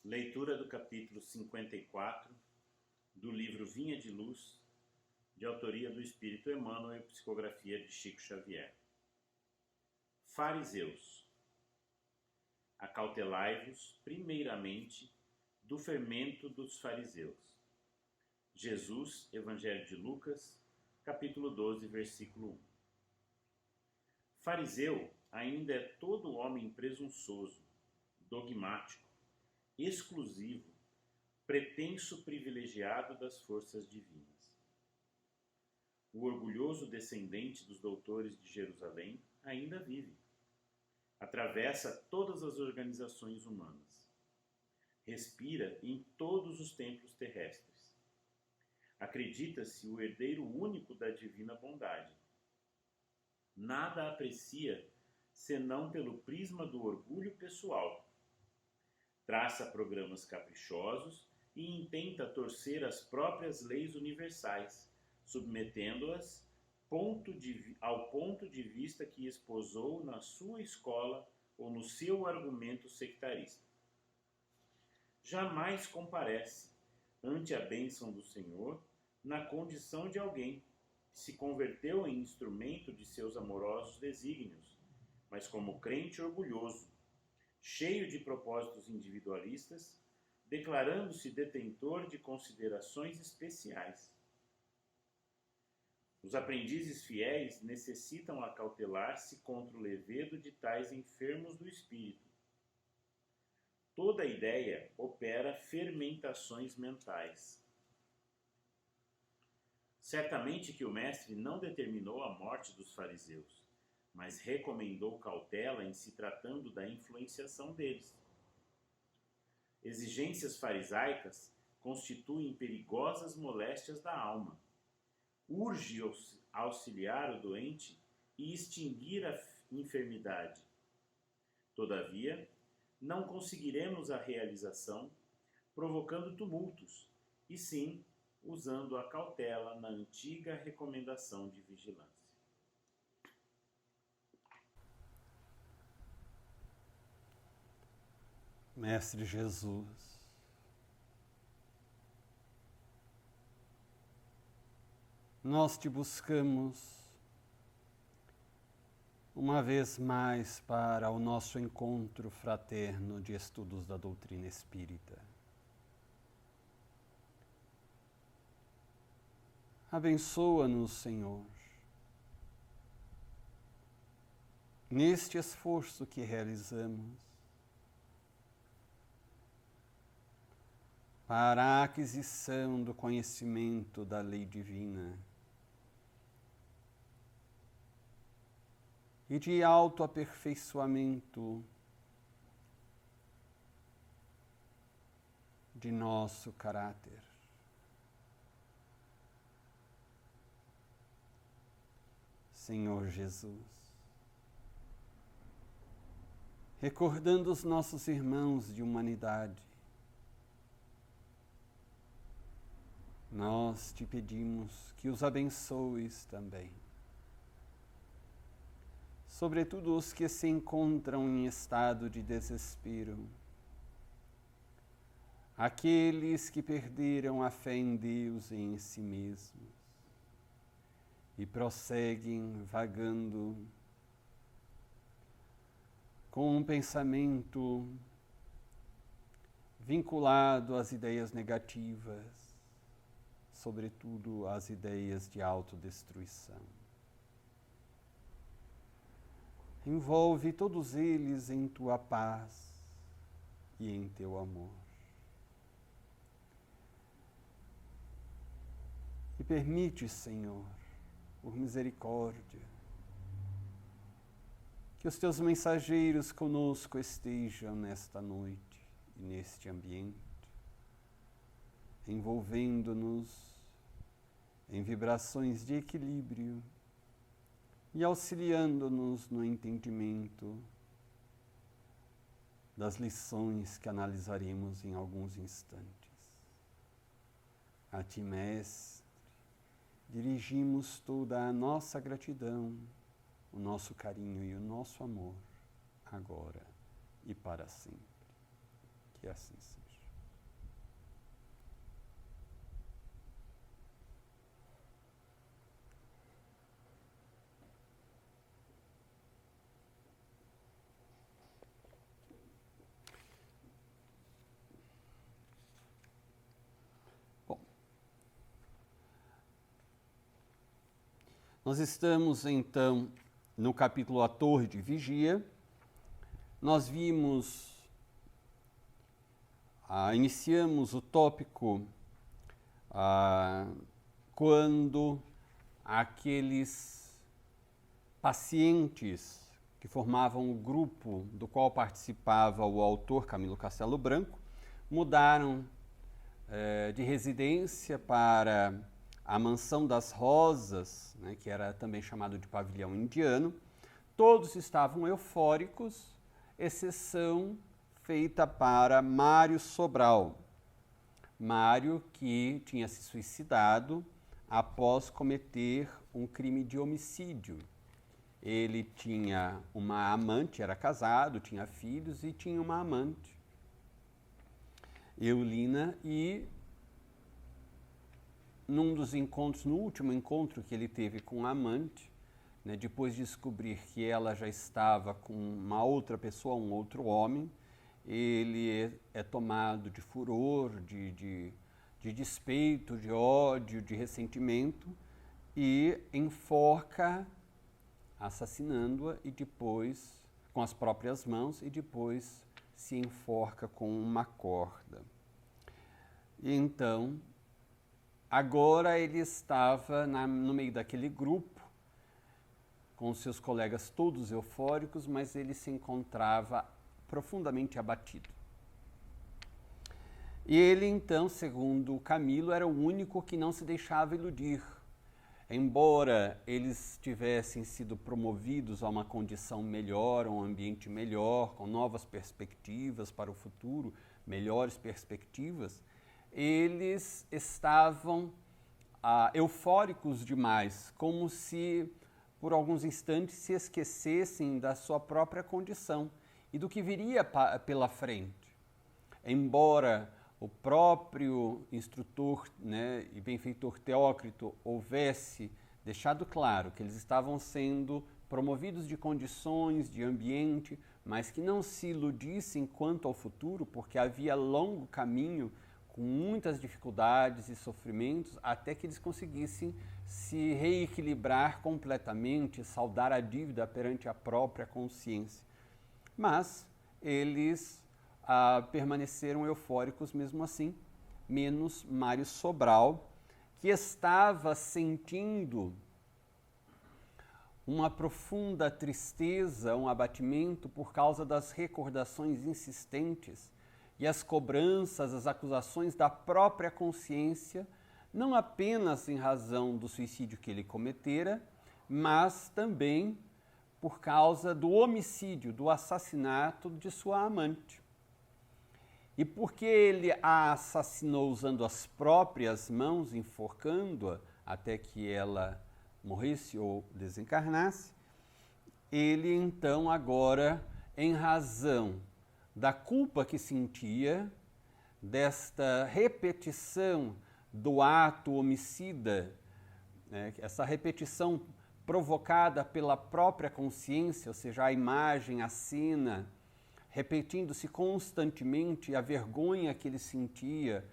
Leitura do capítulo 54 do livro Vinha de Luz, de autoria do Espírito Emmanuel e psicografia de Chico Xavier. Fariseus, acautelai-vos primeiramente do fermento dos fariseus. Jesus, Evangelho de Lucas, capítulo 12, versículo 1. Fariseu ainda é todo homem presunçoso, dogmático, exclusivo, pretenso privilegiado das forças divinas. O orgulhoso descendente dos doutores de Jerusalém ainda vive. Atravessa todas as organizações humanas. Respira em todos os templos terrestres. Acredita-se o herdeiro único da divina bondade. Nada aprecia senão pelo prisma do orgulho pessoal. Traça programas caprichosos e intenta torcer as próprias leis universais, submetendo-as ao ponto de vista que esposou na sua escola ou no seu argumento sectarista. Jamais comparece ante a bênção do Senhor na condição de alguém que se converteu em instrumento de seus amorosos desígnios, mas como crente orgulhoso, cheio de propósitos individualistas, declarando-se detentor de considerações especiais. Os aprendizes fiéis necessitam acautelar-se contra o levedo de tais enfermos do espírito. Toda ideia opera fermentações mentais. Certamente que o Mestre não determinou a morte dos fariseus, mas recomendou cautela em se tratando da influenciação deles. Exigências farisaicas constituem perigosas moléstias da alma. Urge auxiliar o doente e extinguir a enfermidade. Todavia, não conseguiremos a realização provocando tumultos, e sim usando a cautela na antiga recomendação de vigilância. Mestre Jesus, nós te buscamos uma vez mais para o nosso encontro fraterno de estudos da doutrina espírita. Abençoa-nos, Senhor, neste esforço que realizamos para a aquisição do conhecimento da lei divina e de autoaperfeiçoamento de nosso caráter. Senhor Jesus, recordando os nossos irmãos de humanidade, nós te pedimos que os abençoes também. Sobretudo os que se encontram em estado de desespero, aqueles que perderam a fé em Deus e em si mesmos e prosseguem vagando com um pensamento vinculado às ideias negativas, sobretudo às ideias de autodestruição. Envolve todos eles em tua paz e em teu amor. E permite, Senhor, por misericórdia, Que os teus mensageiros conosco estejam nesta noite e neste ambiente, envolvendo-nos em vibrações de equilíbrio e auxiliando-nos no entendimento das lições que analisaremos em alguns instantes. A Ti, Mestre, dirigimos toda a nossa gratidão, o nosso carinho e o nosso amor, agora e para sempre. Que assim seja. Nós estamos, então, no capítulo A Torre de Vigia. Nós vimos, iniciamos o tópico quando aqueles pacientes que formavam o grupo do qual participava o autor Camilo Castelo Branco mudaram de residência para a Mansão das Rosas, né, que era também chamado de pavilhão indiano. Todos estavam eufóricos, exceção feita para Mário Sobral. Mário, que tinha se suicidado após cometer um crime de homicídio. Ele tinha uma amante, era casado, tinha filhos e tinha uma amante, Eulina, e num dos encontros, no último encontro que ele teve com a amante, né, depois de descobrir que ela já estava com uma outra pessoa, um outro homem, ele é tomado de furor, de despeito, de ódio, de ressentimento e enforca, assassinando-a e depois, com as próprias mãos, e depois se enforca com uma corda. E então, agora ele estava no meio daquele grupo, com seus colegas todos eufóricos, mas ele se encontrava profundamente abatido. E ele, então, segundo Camilo, era o único que não se deixava iludir. Embora eles tivessem sido promovidos a uma condição melhor, a um ambiente melhor, com novas perspectivas para o futuro, melhores perspectivas, eles estavam eufóricos demais, como se por alguns instantes se esquecessem da sua própria condição e do que viria pela frente. Embora o próprio instrutor, né, e benfeitor Teócrito houvesse deixado claro que eles estavam sendo promovidos de condições, de ambiente, mas que não se iludissem quanto ao futuro, porque havia longo caminho com muitas dificuldades e sofrimentos até que eles conseguissem se reequilibrar completamente, saldar a dívida perante a própria consciência. Mas eles permaneceram eufóricos mesmo assim, menos Mário Sobral, que estava sentindo uma profunda tristeza, um abatimento por causa das recordações insistentes e as cobranças, as acusações da própria consciência, não apenas em razão do suicídio que ele cometera, mas também por causa do homicídio, do assassinato de sua amante. E porque ele a assassinou usando as próprias mãos, enforcando-a até que ela morresse ou desencarnasse, ele então agora, em razão da culpa que sentia, desta repetição do ato homicida, né, essa repetição provocada pela própria consciência, ou seja, a imagem, a cena, repetindo-se constantemente, a vergonha que ele sentia,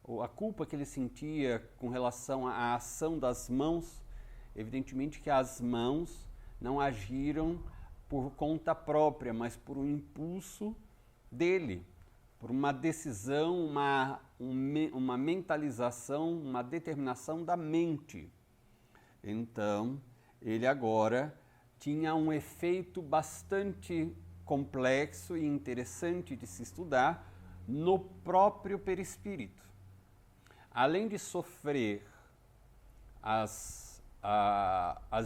ou a culpa que ele sentia com relação à ação das mãos, evidentemente que as mãos não agiram por conta própria, mas por um impulso dele, por uma decisão, uma mentalização, uma determinação da mente. Então, ele agora tinha um efeito bastante complexo e interessante de se estudar no próprio perispírito. Além de sofrer as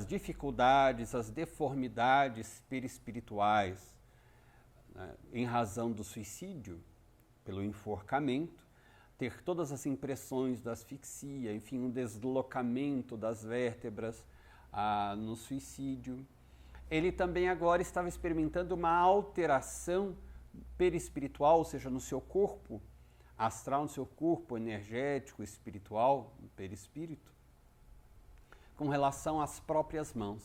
dificuldades, as deformidades perispirituais, né, em razão do suicídio, pelo enforcamento, ter todas as impressões da asfixia, enfim, um deslocamento das vértebras no suicídio. Ele também agora estava experimentando uma alteração perispiritual, ou seja, no seu corpo astral, no seu corpo energético, espiritual, no perispírito, com relação às próprias mãos.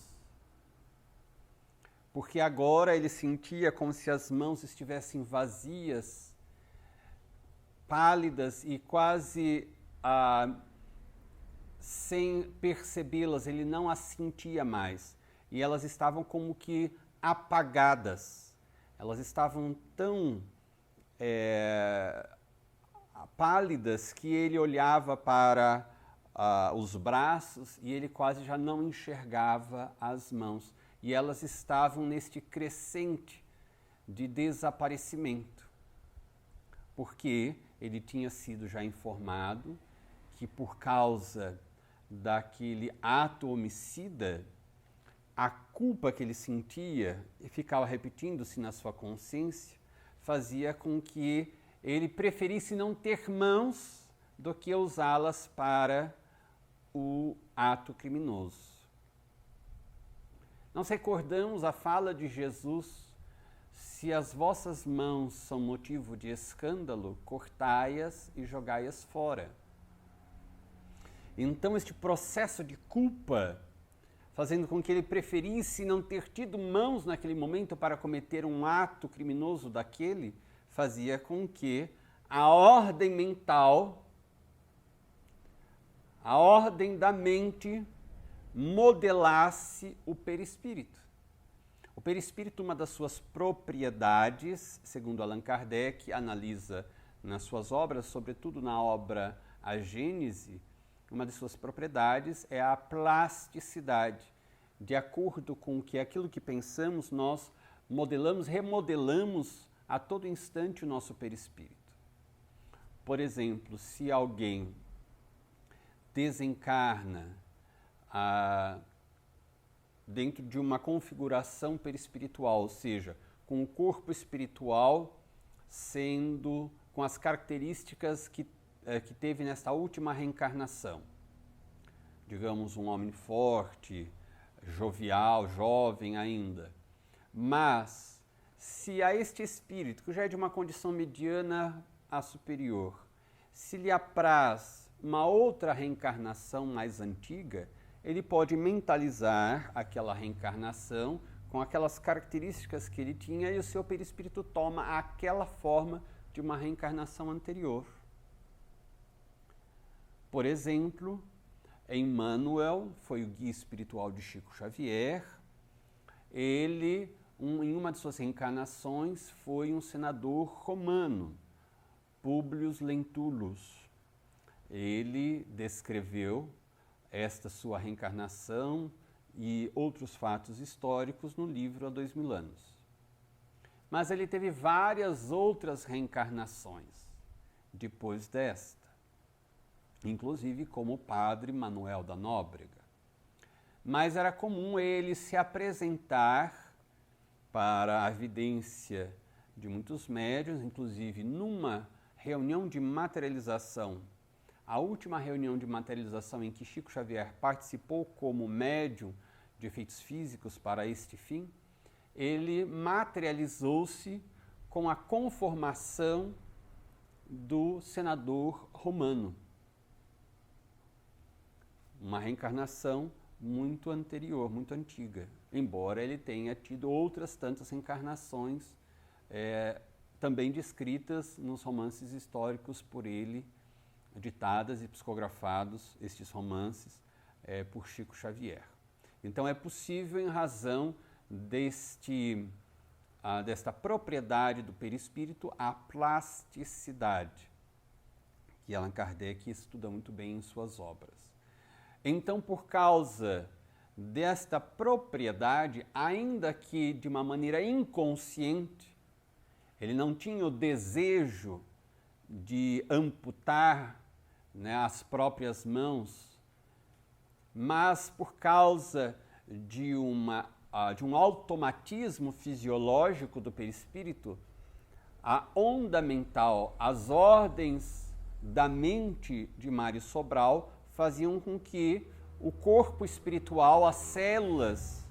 Porque agora ele sentia como se as mãos estivessem vazias, pálidas e quase sem percebê-las, ele não as sentia mais. E elas estavam como que apagadas. Elas estavam tão pálidas que ele olhava para os braços e ele quase já não enxergava as mãos. E elas estavam neste crescente de desaparecimento. Porque ele tinha sido já informado que por causa daquele ato homicida, a culpa que ele sentia e ficava repetindo-se na sua consciência fazia com que ele preferisse não ter mãos do que usá-las para o ato criminoso. Nós recordamos a fala de Jesus: se as vossas mãos são motivo de escândalo, cortai-as e jogai-as fora. Então, este processo de culpa, fazendo com que ele preferisse não ter tido mãos naquele momento para cometer um ato criminoso daquele, fazia com que a ordem mental, a ordem da mente, modelasse o perispírito. O perispírito, uma das suas propriedades, segundo Allan Kardec, analisa nas suas obras, sobretudo na obra A Gênese, uma de suas propriedades é a plasticidade. De acordo com que aquilo que pensamos, nós modelamos, remodelamos a todo instante o nosso perispírito. Por exemplo, se alguém desencarna dentro de uma configuração perispiritual, ou seja, com o corpo espiritual sendo com as características que teve nesta última reencarnação. Digamos, um homem forte, jovial, jovem ainda. Mas, se a este espírito, que já é de uma condição mediana a superior, se lhe apraz uma outra reencarnação mais antiga, ele pode mentalizar aquela reencarnação com aquelas características que ele tinha e o seu perispírito toma aquela forma de uma reencarnação anterior. Por exemplo, Emmanuel foi o guia espiritual de Chico Xavier. Ele, em uma de suas reencarnações, foi um senador romano, Publio Lentulus. Ele descreveu esta sua reencarnação e outros fatos históricos no livro Há 2000 anos. Mas ele teve várias outras reencarnações depois desta, inclusive como padre Manuel da Nóbrega. Mas era comum ele se apresentar para a evidência de muitos médiuns, inclusive numa reunião de materialização, a última reunião de materialização em que Chico Xavier participou como médium de efeitos físicos para este fim, ele materializou-se com a conformação do senador romano. Uma reencarnação muito anterior, muito antiga, embora ele tenha tido outras tantas reencarnações também descritas nos romances históricos por ele, ditadas e psicografados, estes romances, por Chico Xavier. Então é possível, em razão desta propriedade do perispírito, a plasticidade, que Allan Kardec estuda muito bem em suas obras. Então, por causa desta propriedade, ainda que de uma maneira inconsciente. Ele não tinha o desejo de amputar, né, as próprias mãos, mas por causa de um automatismo fisiológico do perispírito, a onda mental, as ordens da mente de Mário Sobral faziam com que o corpo espiritual, as células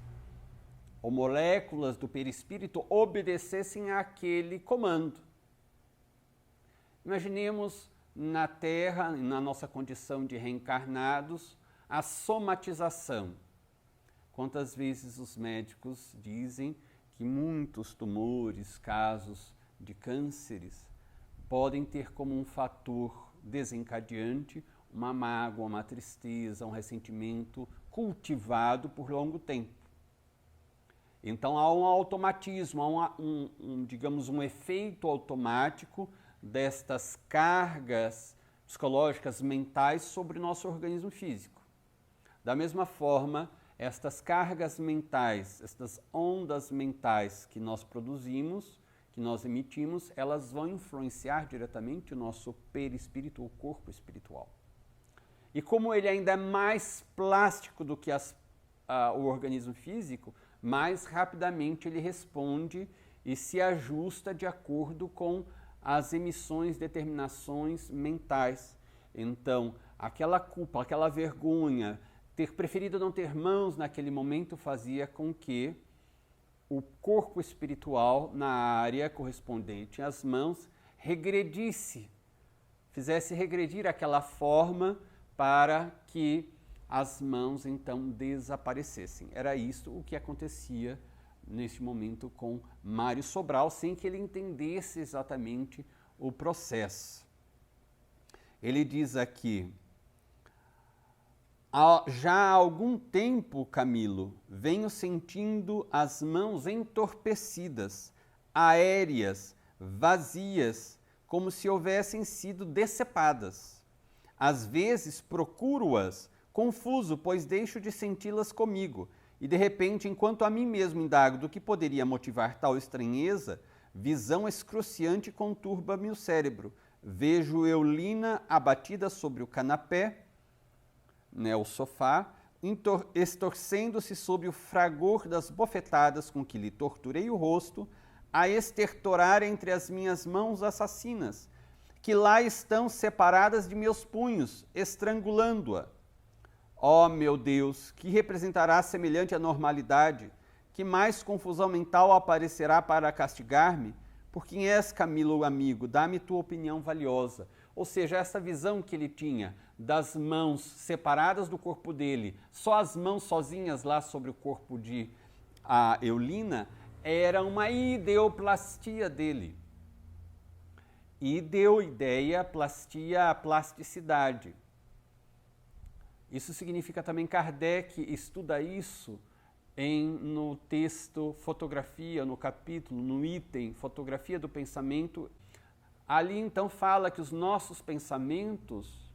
ou moléculas do perispírito obedecessem àquele comando. Imaginemos na Terra, na nossa condição de reencarnados, a somatização. Quantas vezes os médicos dizem que muitos tumores, casos de cânceres, podem ter como um fator desencadeante uma mágoa, uma tristeza, um ressentimento cultivado por longo tempo. Então há um automatismo, há digamos, um efeito automático destas cargas psicológicas, mentais sobre o nosso organismo físico. Da mesma forma, estas cargas mentais, estas ondas mentais que nós produzimos, que nós emitimos, elas vão influenciar diretamente o nosso perispírito, o corpo espiritual. E como ele ainda é mais plástico do que o organismo físico, mais rapidamente ele responde e se ajusta de acordo com as emissões, determinações mentais. Então, aquela culpa, aquela vergonha, ter preferido não ter mãos naquele momento fazia com que o corpo espiritual na área correspondente às mãos regredisse, fizesse regredir aquela forma para que as mãos então desaparecessem. Era isso o que acontecia neste momento com Mário Sobral, sem que ele entendesse exatamente o processo. Ele diz aqui: já há algum tempo, Camilo, venho sentindo as mãos entorpecidas, aéreas, vazias, como se houvessem sido decepadas. Às vezes procuro-as, confuso, pois deixo de senti-las comigo, e de repente, enquanto a mim mesmo indago do que poderia motivar tal estranheza, visão excruciante conturba-me o cérebro. Vejo Eulina abatida sobre o canapé, o sofá, estorcendo-se sob o fragor das bofetadas com que lhe torturei o rosto, a estertorar entre as minhas mãos assassinas, que lá estão separadas de meus punhos, estrangulando-a. Ó meu Deus, que representará semelhante anormalidade? Que mais confusão mental aparecerá para castigar-me? Por quem és, Camilo, amigo? Dá-me tua opinião valiosa. Ou seja, essa visão que ele tinha das mãos separadas do corpo dele, só as mãos sozinhas lá sobre o corpo de Eulina, era uma ideoplastia dele. Ideia, plastia, plasticidade. Isso significa também, Kardec estuda isso no texto Fotografia, no capítulo, no item Fotografia do Pensamento. Ali então fala que os nossos pensamentos,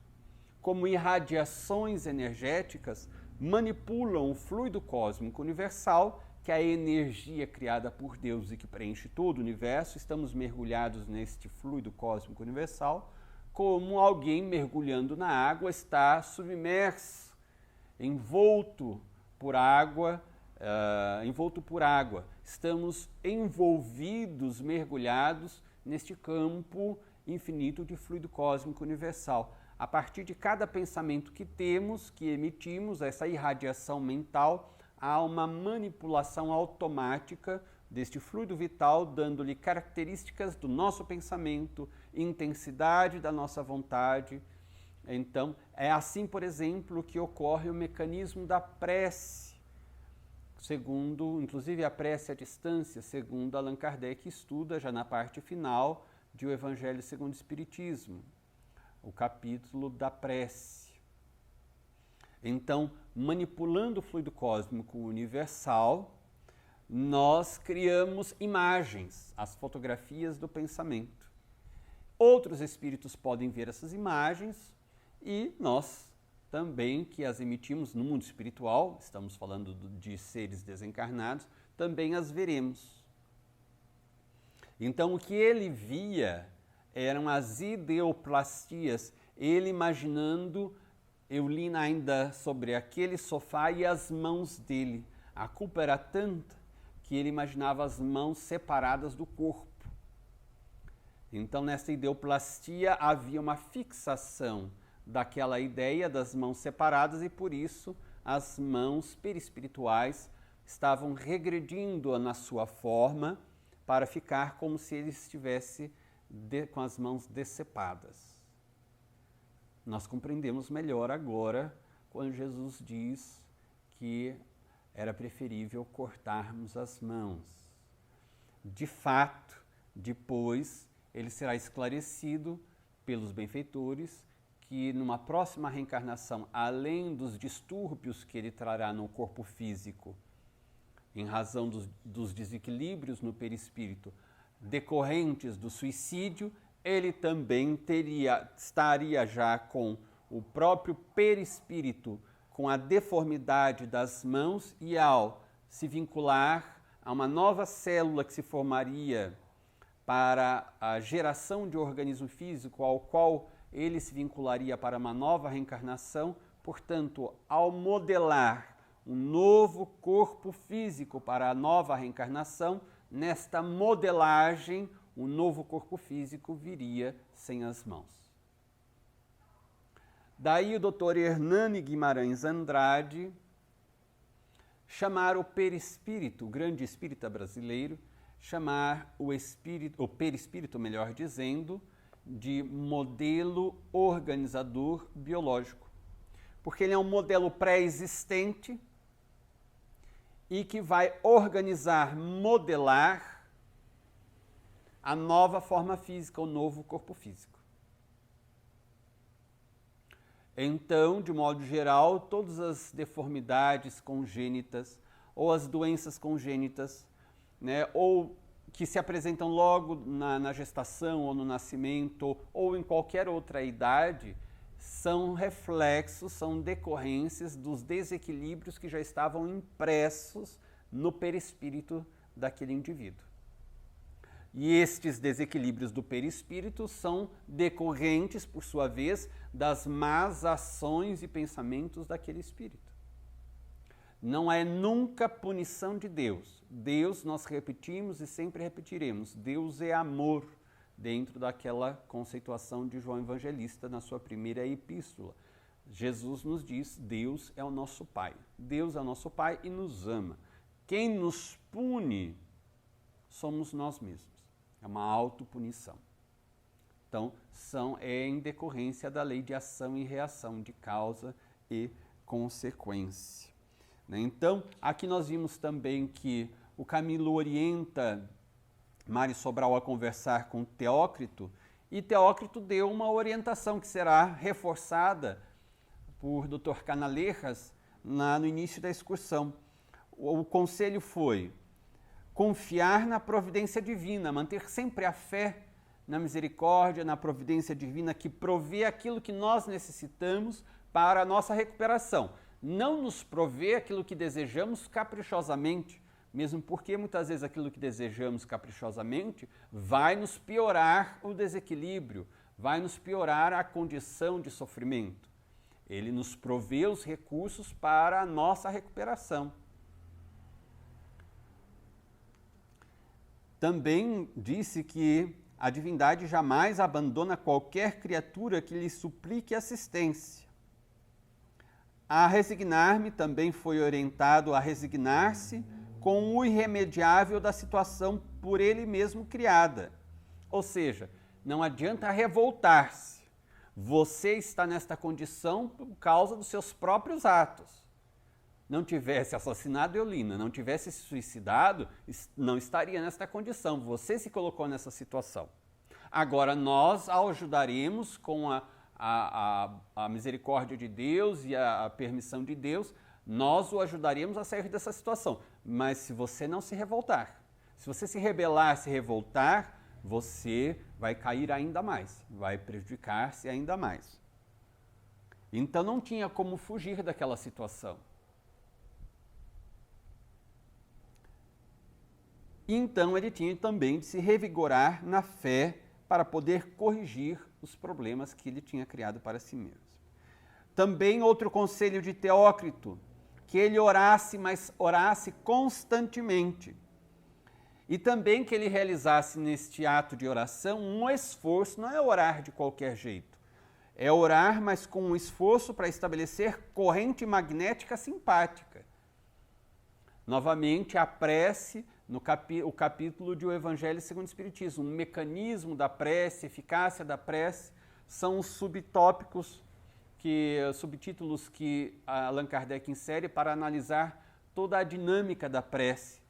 como irradiações energéticas, manipulam o fluido cósmico universal, que é a energia criada por Deus e que preenche todo o universo. Estamos mergulhados neste fluido cósmico universal, como alguém mergulhando na água está submerso, envolto por água. Estamos envolvidos, mergulhados neste campo infinito de fluido cósmico universal. A partir de cada pensamento que temos, que emitimos, essa irradiação mental, há uma manipulação automática deste fluido vital, dando-lhe características do nosso pensamento, intensidade da nossa vontade. Então, é assim, por exemplo, que ocorre o mecanismo da prece, segundo, inclusive a prece à distância, segundo Allan Kardec estuda já na parte final de O Evangelho segundo o Espiritismo, o capítulo da prece. Então, manipulando o fluido cósmico universal, nós criamos imagens, as fotografias do pensamento. Outros espíritos podem ver essas imagens e nós também que as emitimos no mundo espiritual, estamos falando de seres desencarnados, também as veremos. Então, o que ele via eram as ideoplastias, ele imaginando, eu li ainda sobre aquele sofá e as mãos dele. A culpa era tanta que ele imaginava as mãos separadas do corpo. Então, nessa ideoplastia havia uma fixação daquela ideia das mãos separadas e, por isso, as mãos perispirituais estavam regredindo na sua forma para ficar como se ele estivesse com as mãos decepadas. Nós compreendemos melhor agora quando Jesus diz que era preferível cortarmos as mãos. De fato, depois ele será esclarecido pelos benfeitores que numa próxima reencarnação, além dos distúrbios que ele trará no corpo físico, em razão dos desequilíbrios no perispírito decorrentes do suicídio, ele também estaria já com o próprio perispírito, com a deformidade das mãos, e ao se vincular a uma nova célula que se formaria para a geração de organismo físico, ao qual ele se vincularia para uma nova reencarnação, portanto, ao modelar um novo corpo físico para a nova reencarnação, nesta modelagem, o novo corpo físico viria sem as mãos. Daí o Dr. Hernani Guimarães Andrade chamar o perispírito, o grande espírita brasileiro, chamar o perispírito, melhor dizendo, de modelo organizador biológico. Porque ele é um modelo pré-existente e que vai organizar, modelar a nova forma física, o novo corpo físico. Então, de modo geral, todas as deformidades congênitas ou as doenças congênitas, né, ou que se apresentam logo na gestação ou no nascimento ou em qualquer outra idade, são reflexos, são decorrências dos desequilíbrios que já estavam impressos no perispírito daquele indivíduo. E estes desequilíbrios do perispírito são decorrentes, por sua vez, das más ações e pensamentos daquele espírito. Não é nunca punição de Deus. Deus, nós repetimos e sempre repetiremos, Deus é amor, dentro daquela conceituação de João Evangelista na sua primeira epístola. Jesus nos diz, Deus é o nosso Pai. Deus é o nosso Pai e nos ama. Quem nos pune somos nós mesmos. É uma autopunição. Então, é em decorrência da lei de ação e reação, de causa e consequência. Então, aqui nós vimos também que o Camilo orienta Mário Sobral a conversar com Teócrito, e Teócrito deu uma orientação que será reforçada por Dr. Canalejas no início da excursão. O conselho foi confiar na providência divina, manter sempre a fé na misericórdia, na providência divina que provê aquilo que nós necessitamos para a nossa recuperação. Não nos provê aquilo que desejamos caprichosamente, mesmo porque muitas vezes aquilo que desejamos caprichosamente vai nos piorar o desequilíbrio, vai nos piorar a condição de sofrimento. Ele nos provê os recursos para a nossa recuperação. Também disse que a divindade jamais abandona qualquer criatura que lhe suplique assistência. A resignar-me também foi orientado a resignar-se com o irremediável da situação por ele mesmo criada. Ou seja, não adianta revoltar-se. Você está nesta condição por causa dos seus próprios atos. Não tivesse assassinado Eulina, não tivesse se suicidado, não estaria nesta condição. Você se colocou nessa situação. Agora, nós a ajudaremos com a misericórdia de Deus e a permissão de Deus, nós o ajudaremos a sair dessa situação. Mas se você não se revoltar, se você se rebelar, se revoltar, você vai cair ainda mais, vai prejudicar-se ainda mais. Então não tinha como fugir daquela situação. Então ele tinha também de se revigorar na fé para poder corrigir os problemas que ele tinha criado para si mesmo. Também outro conselho de Teócrito, que ele orasse, mas orasse constantemente. E também que ele realizasse neste ato de oração um esforço, não é orar de qualquer jeito, é orar, mas com um esforço para estabelecer corrente magnética simpática. Novamente, a prece, o capítulo de O Evangelho segundo o Espiritismo, um mecanismo da prece, eficácia da prece, são os subtítulos que Allan Kardec insere para analisar toda a dinâmica da prece.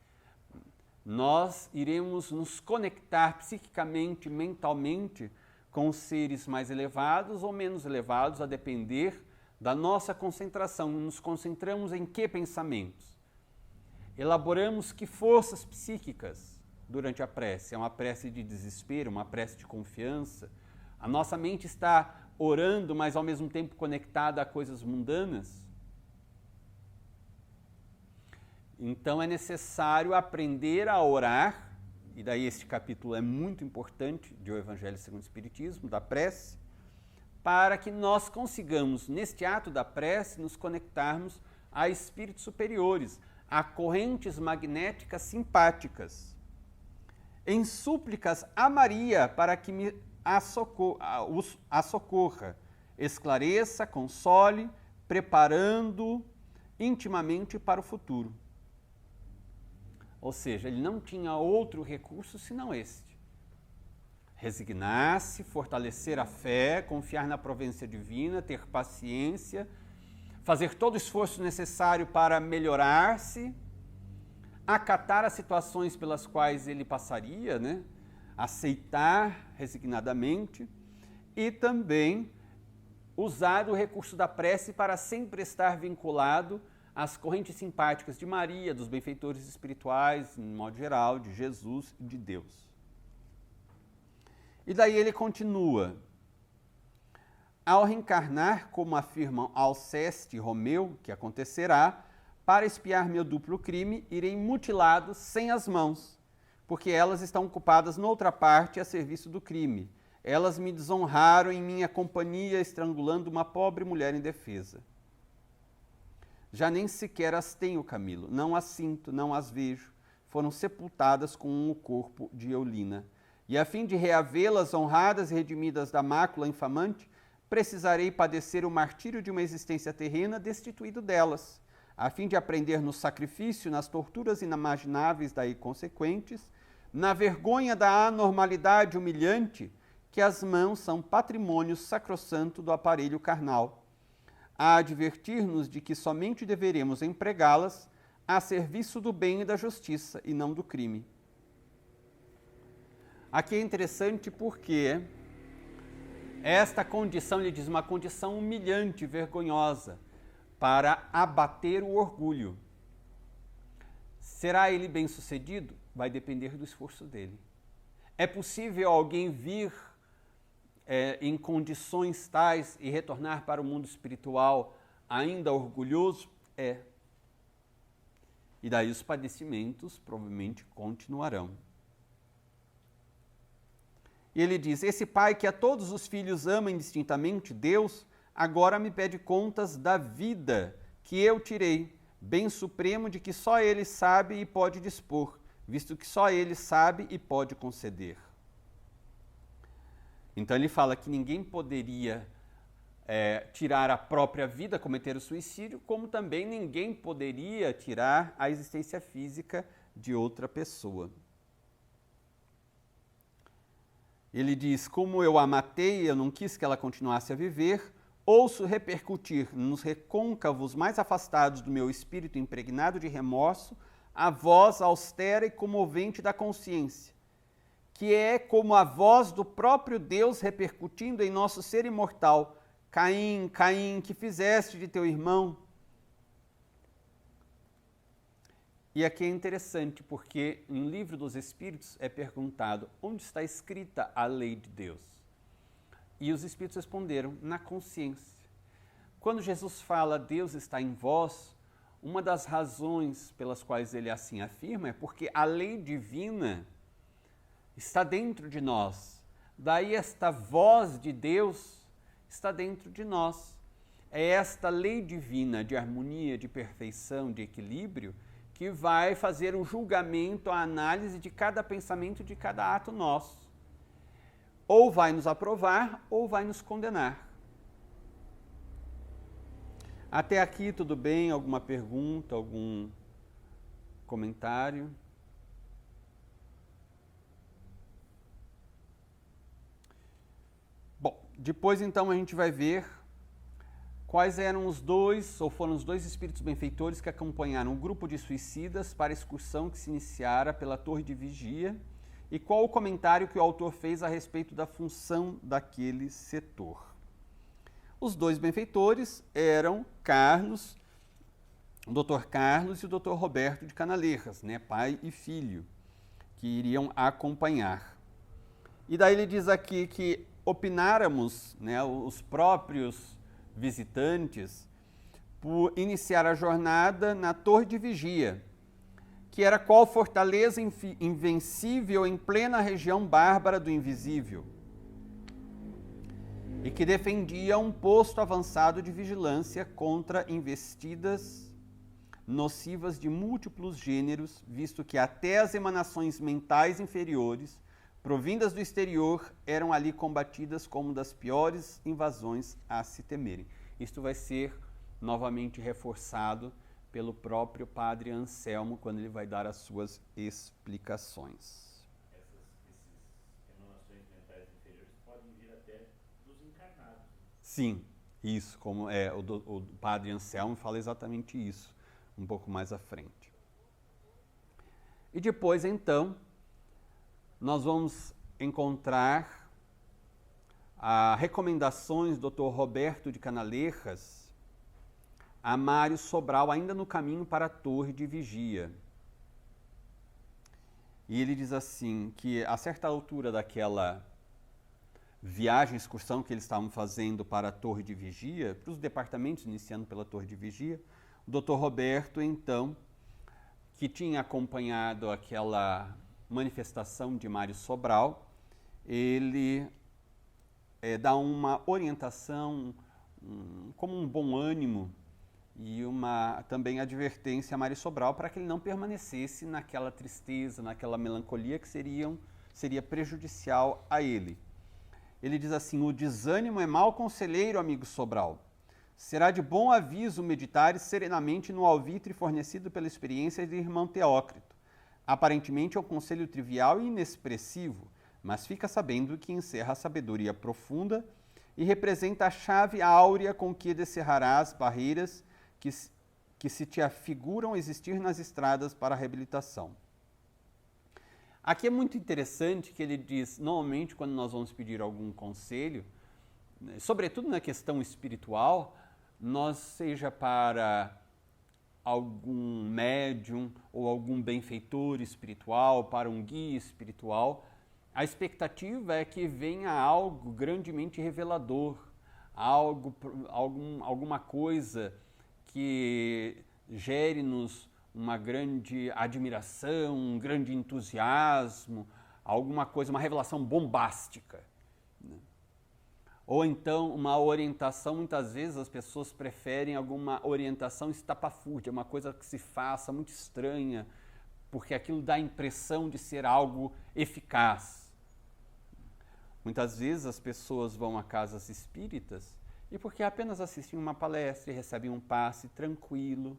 Nós iremos nos conectar psiquicamente, mentalmente, com os seres mais elevados ou menos elevados, a depender da nossa concentração. Nos concentramos em que pensamentos? Elaboramos que forças psíquicas durante a prece? É uma prece de desespero, uma prece de confiança? A nossa mente está orando, mas ao mesmo tempo conectada a coisas mundanas? Então é necessário aprender a orar, e daí este capítulo é muito importante de O Evangelho segundo o Espiritismo, da prece, para que nós consigamos, neste ato da prece, nos conectarmos a espíritos superiores, a correntes magnéticas simpáticas, em súplicas a Maria para que me a socorra, esclareça, console, preparando intimamente para o futuro. Ou seja, ele não tinha outro recurso senão este. Resignar-se, fortalecer a fé, confiar na providência divina, ter paciência, fazer todo o esforço necessário para melhorar-se, acatar as situações pelas quais ele passaria, né? Aceitar resignadamente e também usar o recurso da prece para sempre estar vinculado às correntes simpáticas de Maria, dos benfeitores espirituais, em modo geral, de Jesus e de Deus. E daí ele continua: ao reencarnar, como afirmam Alceste e Romeu, que acontecerá, para expiar meu duplo crime, irei mutilado sem as mãos, porque elas estão ocupadas noutra parte a serviço do crime. Elas me desonraram em minha companhia, estrangulando uma pobre mulher indefesa. Já nem sequer as tenho, Camilo, não as sinto, não as vejo. Foram sepultadas com o corpo de Eulina. E a fim de reavê-las honradas e redimidas da mácula infamante, precisarei padecer o martírio de uma existência terrena destituído delas, a fim de aprender no sacrifício, nas torturas inimagináveis daí consequentes, na vergonha da anormalidade humilhante, que as mãos são patrimônio sacrossanto do aparelho carnal, a advertir-nos de que somente deveremos empregá-las a serviço do bem e da justiça, e não do crime. Aqui é interessante porque esta condição, ele diz, uma condição humilhante, vergonhosa, para abater o orgulho. Será ele bem-sucedido? Vai depender do esforço dele. É possível alguém vir em condições tais e retornar para o mundo espiritual ainda orgulhoso? É. E daí os padecimentos provavelmente continuarão. E ele diz: esse pai que a todos os filhos ama indistintamente, Deus, agora me pede contas da vida que eu tirei, bem supremo de que só ele sabe e pode dispor, visto que só ele sabe e pode conceder. Então ele fala que ninguém poderia tirar a própria vida, cometer o suicídio, como também ninguém poderia tirar a existência física de outra pessoa. Ele diz: como eu a matei, eu não quis que ela continuasse a viver, ouço repercutir nos recôncavos mais afastados do meu espírito impregnado de remorso a voz austera e comovente da consciência, que é como a voz do próprio Deus repercutindo em nosso ser imortal: Caim, Caim, que fizeste de teu irmão? E aqui é interessante porque em Livro dos Espíritos é perguntado onde está escrita a lei de Deus. E os Espíritos responderam: na consciência. Quando Jesus fala Deus está em vós, uma das razões pelas quais ele assim afirma é porque a lei divina está dentro de nós. Daí esta voz de Deus está dentro de nós. É esta lei divina de harmonia, de perfeição, de equilíbrio, que vai fazer o julgamento, a análise de cada pensamento, de cada ato nosso. Ou vai nos aprovar, ou vai nos condenar. Até aqui tudo bem? Alguma pergunta, algum comentário? Bom, depois então a gente vai ver quais eram os dois, ou foram os dois espíritos benfeitores que acompanharam o grupo de suicidas para a excursão que se iniciara pela torre de vigia e qual o comentário que o autor fez a respeito da função daquele setor. Os dois benfeitores eram Carlos, o Dr. Carlos e o Dr. Roberto de Canaleiras, né, pai e filho, que iriam acompanhar. E daí ele diz aqui que opináramos, né, os próprios visitantes, por iniciar a jornada na Torre de Vigia, que era qual fortaleza invencível em plena região bárbara do invisível, e que defendia um posto avançado de vigilância contra investidas nocivas de múltiplos gêneros, visto que até as emanações mentais inferiores, provindas do exterior, eram ali combatidas como das piores invasões a se temerem. Isto vai ser novamente reforçado pelo próprio padre Anselmo, quando ele vai dar as suas explicações. Essas emanações mentais inferiores podem vir até dos encarnados. Sim, isso, como o padre Anselmo fala exatamente isso, um pouco mais à frente. E depois, então, nós vamos encontrar recomendações do Dr. Roberto de Canaleiras a Mário Sobral, ainda no caminho para a Torre de Vigia. E ele diz assim, que a certa altura daquela viagem, excursão que eles estavam fazendo para a Torre de Vigia, para os departamentos, iniciando pela Torre de Vigia, o Dr. Roberto, então, que tinha acompanhado aquela manifestação de Mário Sobral, ele dá uma orientação, como um bom ânimo e uma também advertência a Mário Sobral para que ele não permanecesse naquela tristeza, naquela melancolia que seria prejudicial a ele. Ele diz assim: o desânimo é mau conselheiro, amigo Sobral. Será de bom aviso meditares serenamente no alvitre fornecido pela experiência do irmão Teócrito. Aparentemente é um conselho trivial e inexpressivo, mas fica sabendo que encerra a sabedoria profunda e representa a chave áurea com que descerrará as barreiras que se te afiguram existir nas estradas para a reabilitação. Aqui é muito interessante que ele diz, normalmente quando nós vamos pedir algum conselho, sobretudo na questão espiritual, nós seja para algum médium ou algum benfeitor espiritual, para um guia espiritual, a expectativa é que venha algo grandemente revelador, alguma coisa que gere-nos uma grande admiração, um grande entusiasmo, alguma coisa, uma revelação bombástica. Ou então uma orientação, muitas vezes as pessoas preferem alguma orientação estapafúrdia, uma coisa que se faça muito estranha, porque aquilo dá a impressão de ser algo eficaz. Muitas vezes as pessoas vão a casas espíritas e porque apenas assistem uma palestra e recebem um passe tranquilo,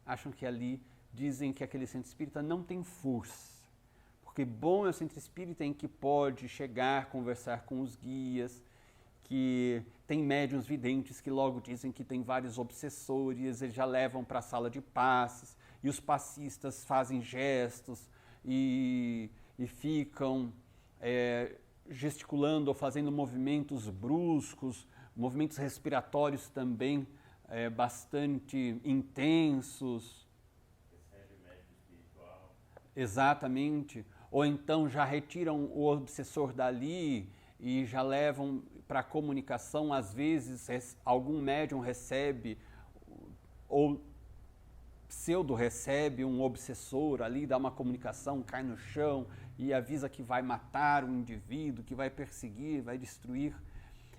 acham que ali dizem que aquele centro espírita não tem força. Porque bom é o centro espírita em que pode chegar, conversar com os guias, que tem médiuns videntes que logo dizem que tem vários obsessores, eles já levam para a sala de passes, e os passistas fazem gestos e ficam gesticulando ou fazendo movimentos bruscos, movimentos respiratórios também bastante intensos. Recebe médico espiritual. Exatamente. Ou então já retiram o obsessor dali e já levam para a comunicação, às vezes algum médium recebe ou pseudo recebe um obsessor ali, dá uma comunicação, cai no chão e avisa que vai matar um indivíduo, que vai perseguir, vai destruir.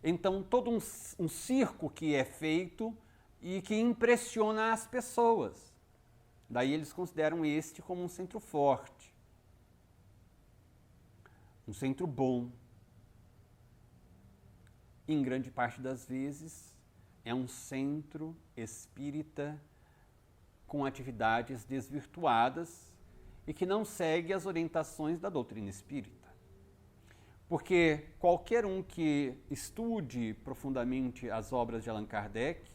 Então, todo um circo que é feito e que impressiona as pessoas. Daí eles consideram este como um centro forte, um centro bom. Em grande parte das vezes, é um centro espírita com atividades desvirtuadas e que não segue as orientações da doutrina espírita. Porque qualquer um que estude profundamente as obras de Allan Kardec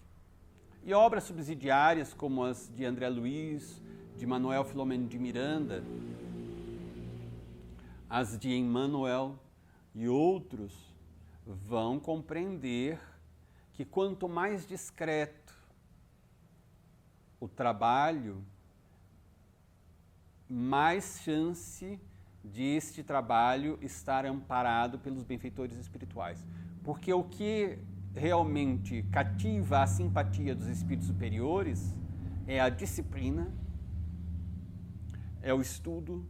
e obras subsidiárias como as de André Luiz, de Manuel Filomeno de Miranda, as de Emmanuel e outros, vão compreender que quanto mais discreto o trabalho, mais chance de este trabalho estar amparado pelos benfeitores espirituais. Porque o que realmente cativa a simpatia dos espíritos superiores é a disciplina, é o estudo,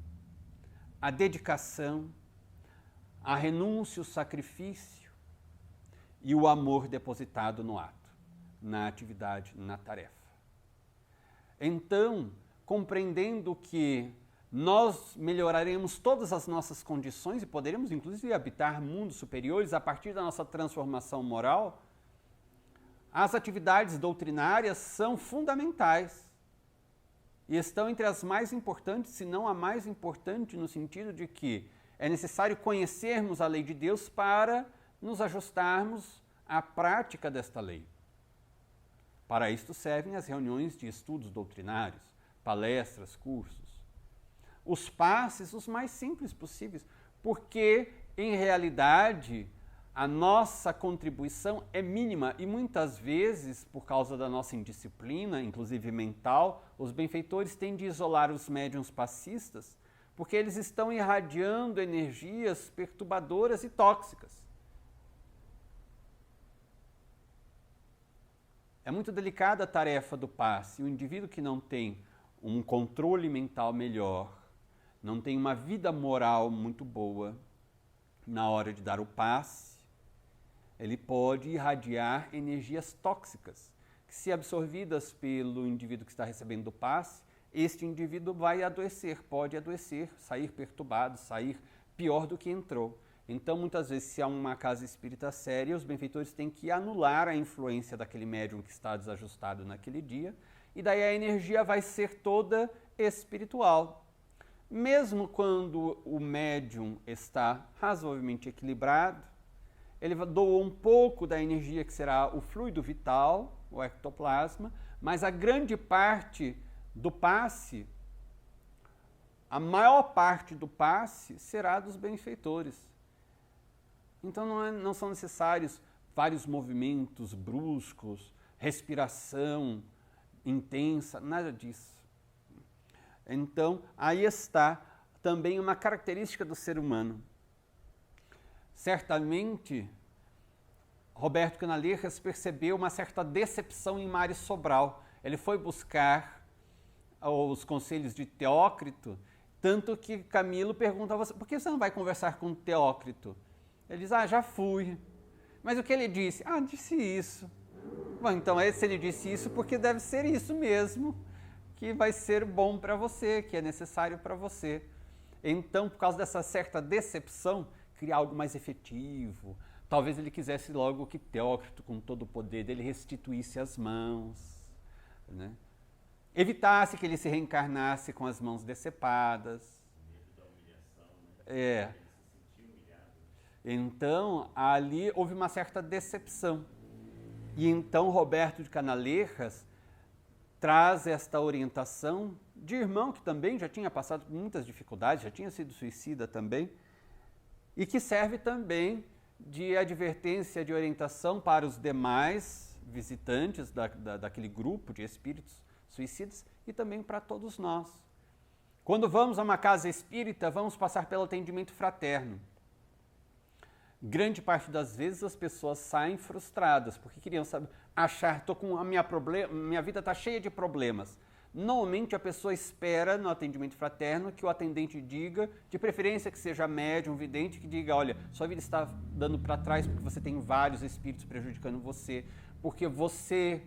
a dedicação, a renúncia, o sacrifício e o amor depositado no ato, na atividade, na tarefa. Então, compreendendo que nós melhoraremos todas as nossas condições e poderemos, inclusive, habitar mundos superiores a partir da nossa transformação moral, as atividades doutrinárias são fundamentais e estão entre as mais importantes, se não a mais importante, no sentido de que é necessário conhecermos a lei de Deus para nos ajustarmos à prática desta lei. Para isto servem as reuniões de estudos doutrinários, palestras, cursos. Os passes, os mais simples possíveis, porque, em realidade, a nossa contribuição é mínima e muitas vezes, por causa da nossa indisciplina, inclusive mental, os benfeitores têm de isolar os médiuns passistas, porque eles estão irradiando energias perturbadoras e tóxicas. É muito delicada a tarefa do passe. O indivíduo que não tem um controle mental melhor, não tem uma vida moral muito boa na hora de dar o passe, ele pode irradiar energias tóxicas, que se absorvidas pelo indivíduo que está recebendo o passe, este indivíduo vai adoecer, pode adoecer, sair perturbado, sair pior do que entrou. Então, muitas vezes, se há uma casa espírita séria, os benfeitores têm que anular a influência daquele médium que está desajustado naquele dia, e daí a energia vai ser toda espiritual. Mesmo quando o médium está razoavelmente equilibrado, ele doa um pouco da energia que será o fluido vital, o ectoplasma, mas a grande parte do passe, a maior parte do passe será dos benfeitores. Então não são necessários vários movimentos bruscos, respiração intensa, nada disso. Então, aí está também uma característica do ser humano. Certamente, Roberto Canalejas percebeu uma certa decepção em Mário Sobral. Ele foi buscar os conselhos de Teócrito, tanto que Camilo pergunta a você, por que você não vai conversar com Teócrito? Ele diz, já fui. Mas o que ele disse? Disse isso. Bom, então, se ele disse isso, porque deve ser isso mesmo que vai ser bom para você, que é necessário para você. Então, por causa dessa certa decepção, criar algo mais efetivo. Talvez ele quisesse logo que Teócrito, com todo o poder dele, restituísse as mãos, né? Evitasse que ele se reencarnasse com as mãos decepadas. Medo da humilhação, né? Ele se sentiu humilhado. Então, ali houve uma certa decepção. E então Roberto de Canalejas traz esta orientação de irmão que também já tinha passado por muitas dificuldades, já tinha sido suicida também, e que serve também de advertência, de orientação para os demais visitantes daquele grupo de espíritos suicidas e também para todos nós. Quando vamos a uma casa espírita, vamos passar pelo atendimento fraterno. grande parte das vezes as pessoas saem frustradas, porque queriam saber, achar, minha vida está cheia de problemas. Normalmente a pessoa espera no atendimento fraterno que o atendente diga, de preferência que seja médium, vidente, que diga, olha, sua vida está dando para trás porque você tem vários espíritos prejudicando você, porque você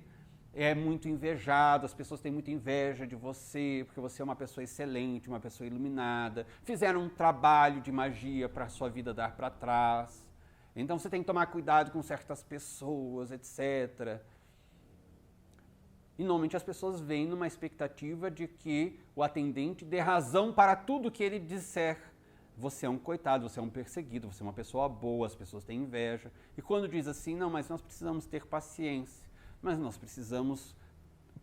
é muito invejado, as pessoas têm muita inveja de você, porque você é uma pessoa excelente, uma pessoa iluminada, fizeram um trabalho de magia para a sua vida dar para trás. Então você tem que tomar cuidado com certas pessoas, etc. E normalmente as pessoas vêm numa expectativa de que o atendente dê razão para tudo que ele disser. Você é um coitado, você é um perseguido, você é uma pessoa boa, as pessoas têm inveja. E quando diz assim, não, mas nós precisamos ter paciência, mas nós precisamos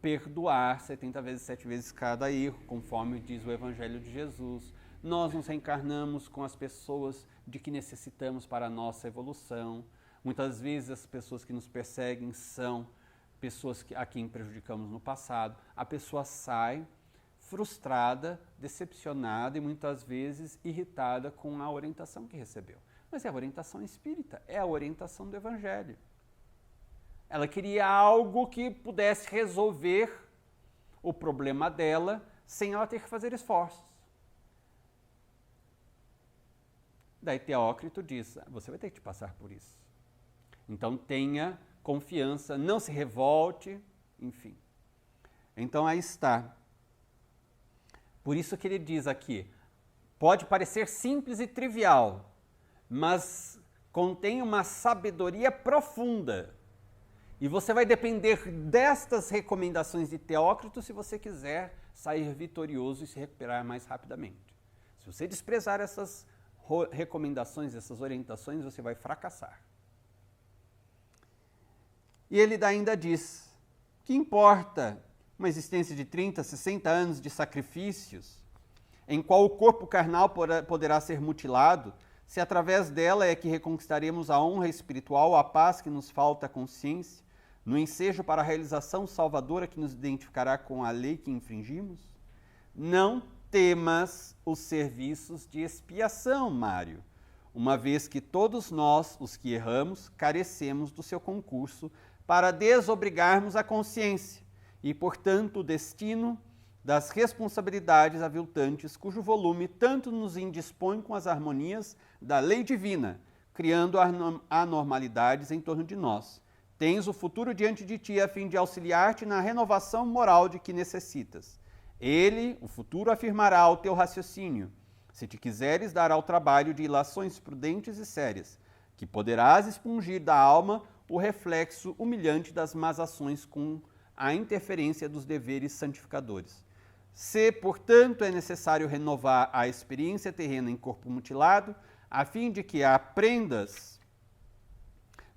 perdoar 70 vezes, 7 vezes cada erro, conforme diz o Evangelho de Jesus. Nós nos reencarnamos com as pessoas de que necessitamos para a nossa evolução. Muitas vezes as pessoas que nos perseguem são pessoas a quem prejudicamos no passado. A pessoa sai frustrada, decepcionada e muitas vezes irritada com a orientação que recebeu. Mas é a orientação espírita, é a orientação do Evangelho. Ela queria algo que pudesse resolver o problema dela sem ela ter que fazer esforços. Daí Teócrito diz, você vai ter que passar por isso. Então tenha confiança, não se revolte, enfim. Então aí está. Por isso que ele diz aqui, pode parecer simples e trivial, mas contém uma sabedoria profunda. E você vai depender destas recomendações de Teócrito se você quiser sair vitorioso e se recuperar mais rapidamente. Se você desprezar essas recomendações, essas orientações, você vai fracassar. E ele ainda diz, que importa uma existência de 30, 60 anos de sacrifícios, em qual o corpo carnal poderá ser mutilado, se através dela é que reconquistaremos a honra espiritual, a paz que nos falta a consciência, no ensejo para a realização salvadora que nos identificará com a lei que infringimos? Não temas os serviços de expiação, Mário, uma vez que todos nós, os que erramos, carecemos do seu concurso para desobrigarmos a consciência e, portanto, o destino das responsabilidades aviltantes, cujo volume tanto nos indispõe com as harmonias da lei divina, criando anormalidades em torno de nós. Tens o futuro diante de ti a fim de auxiliar-te na renovação moral de que necessitas. Ele, o futuro, afirmará o teu raciocínio, se te quiseres dar ao trabalho de ilações prudentes e sérias, que poderás expungir da alma o reflexo humilhante das más ações com a interferência dos deveres santificadores. Se, portanto, é necessário renovar a experiência terrena em corpo mutilado, a fim de que aprendas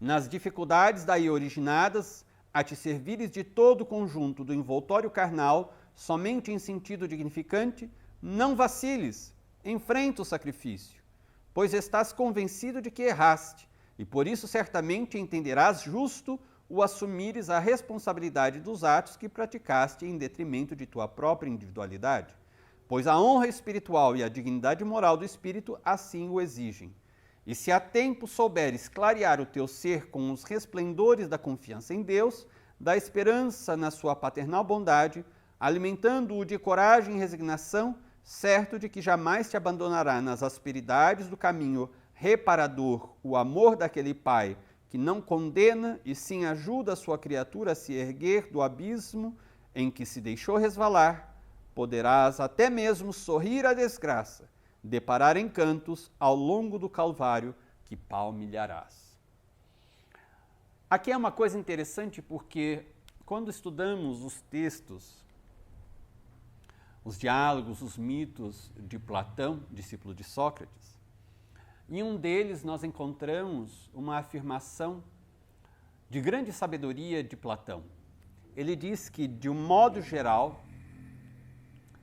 nas dificuldades daí originadas a te servires de todo o conjunto do envoltório carnal, somente em sentido dignificante, não vaciles, enfrenta o sacrifício, pois estás convencido de que erraste, e por isso certamente entenderás justo o assumires a responsabilidade dos atos que praticaste em detrimento de tua própria individualidade, pois a honra espiritual e a dignidade moral do espírito assim o exigem. E se a tempo souberes clarear o teu ser com os resplendores da confiança em Deus, da esperança na sua paternal bondade, alimentando-o de coragem e resignação, certo de que jamais te abandonará nas asperidades do caminho reparador o amor daquele Pai que não condena e sim ajuda a sua criatura a se erguer do abismo em que se deixou resvalar, poderás até mesmo sorrir à desgraça, deparar encantos ao longo do Calvário que palmilharás. Aqui é uma coisa interessante porque quando estudamos os textos, os diálogos, os mitos de Platão, discípulo de Sócrates, em um deles nós encontramos uma afirmação de grande sabedoria de Platão. Ele diz que, de um modo geral,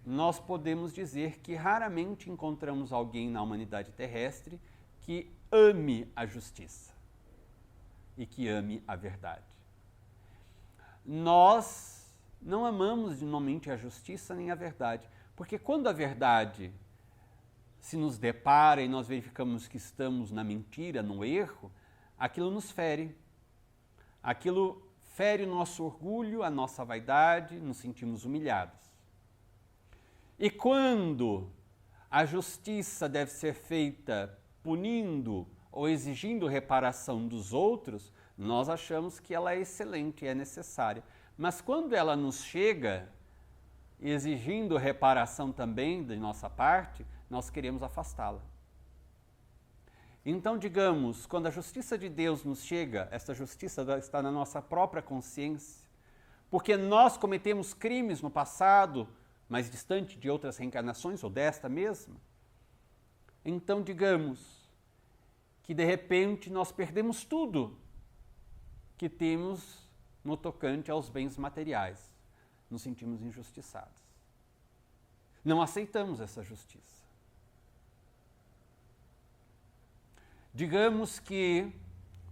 nós podemos dizer que raramente encontramos alguém na humanidade terrestre que ame a justiça e que ame a verdade. Nós não amamos normalmente a justiça nem a verdade, porque quando a verdade se nos depara e nós verificamos que estamos na mentira, no erro, aquilo nos fere. Aquilo fere o nosso orgulho, a nossa vaidade, nos sentimos humilhados. E quando a justiça deve ser feita punindo ou exigindo reparação dos outros, nós achamos que ela é excelente e é necessária. Mas quando ela nos chega exigindo reparação também de nossa parte, nós queremos afastá-la. Então, digamos, quando a justiça de Deus nos chega, essa justiça está na nossa própria consciência, porque nós cometemos crimes no passado, mais distante de outras reencarnações ou desta mesma. Então, digamos que de repente nós perdemos tudo que temos no tocante aos bens materiais. Nos sentimos injustiçados. Não aceitamos essa justiça. Digamos que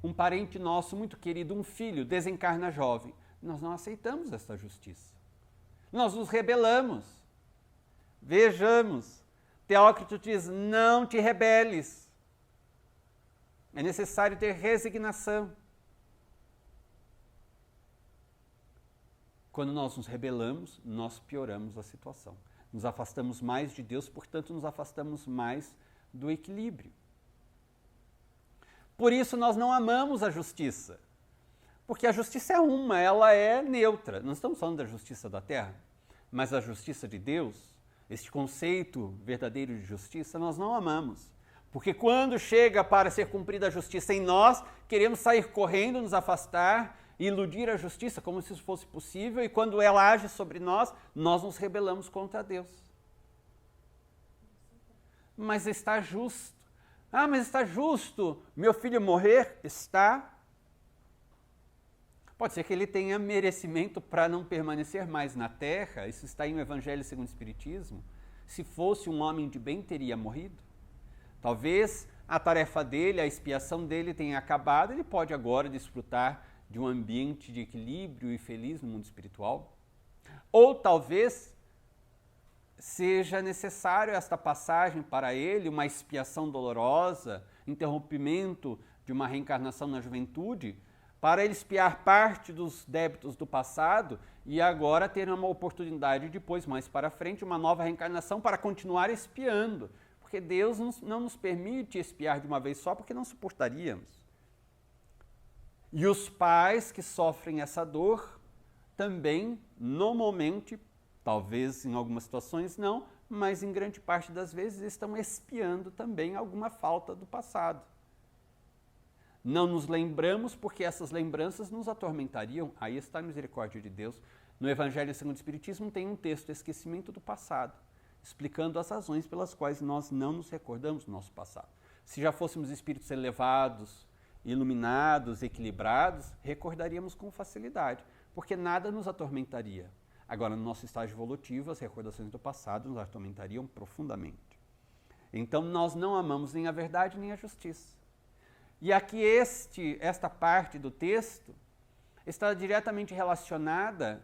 um parente nosso muito querido, um filho, desencarna jovem. Nós não aceitamos essa justiça. Nós nos rebelamos. Vejamos, Teócrito diz, não te rebeles. É necessário ter resignação. Quando nós nos rebelamos, nós pioramos a situação. Nos afastamos mais de Deus, portanto, nos afastamos mais do equilíbrio. Por isso, nós não amamos a justiça. Porque a justiça é uma, ela é neutra. Não estamos falando da justiça da terra, mas a justiça de Deus, este conceito verdadeiro de justiça, nós não amamos. Porque quando chega para ser cumprida a justiça em nós, queremos sair correndo, nos afastar, iludir a justiça como se isso fosse possível, e quando ela age sobre nós, nós nos rebelamos contra Deus. Mas está justo. Ah, mas está justo meu filho morrer? Está. Pode ser que ele tenha merecimento para não permanecer mais na terra, isso está em o Evangelho segundo o Espiritismo. Se fosse um homem de bem, teria morrido. Talvez a tarefa dele, a expiação dele tenha acabado, ele pode agora desfrutar de um ambiente de equilíbrio e feliz no mundo espiritual. Ou talvez seja necessário esta passagem para ele, uma expiação dolorosa, interrompimento de uma reencarnação na juventude, para ele expiar parte dos débitos do passado e agora ter uma oportunidade depois, mais para frente, uma nova reencarnação para continuar expiando. Porque Deus não nos permite expiar de uma vez só, porque não suportaríamos. E os pais que sofrem essa dor também, normalmente, talvez em algumas situações não, mas em grande parte das vezes estão expiando também alguma falta do passado. Não nos lembramos porque essas lembranças nos atormentariam. Aí está a misericórdia de Deus. No Evangelho segundo o Espiritismo tem um texto, Esquecimento do Passado, explicando as razões pelas quais nós não nos recordamos do nosso passado. Se já fôssemos espíritos elevados, iluminados, equilibrados, recordaríamos com facilidade, porque nada nos atormentaria. Agora, no nosso estágio evolutivo, as recordações do passado nos atormentariam profundamente. Então, nós não amamos nem a verdade nem a justiça. E aqui esta parte do texto está diretamente relacionada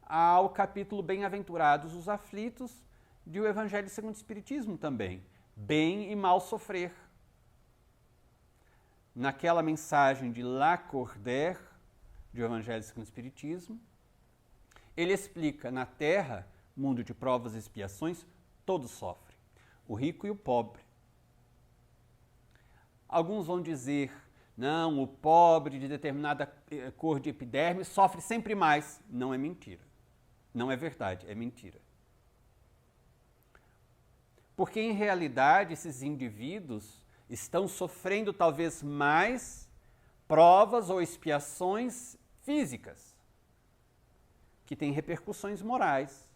ao capítulo Bem-aventurados os aflitos do Evangelho segundo o Espiritismo também. Bem e mal sofrer. Naquela mensagem de Lacordaire, do Evangelho segundo o Espiritismo, ele explica, na Terra, mundo de provas e expiações, todos sofrem, o rico e o pobre. Alguns vão dizer, não, o pobre de determinada cor de epiderme sofre sempre mais. Não é mentira. Não é verdade, é mentira. Porque, em realidade, esses indivíduos estão sofrendo talvez mais provas ou expiações físicas, que têm repercussões morais.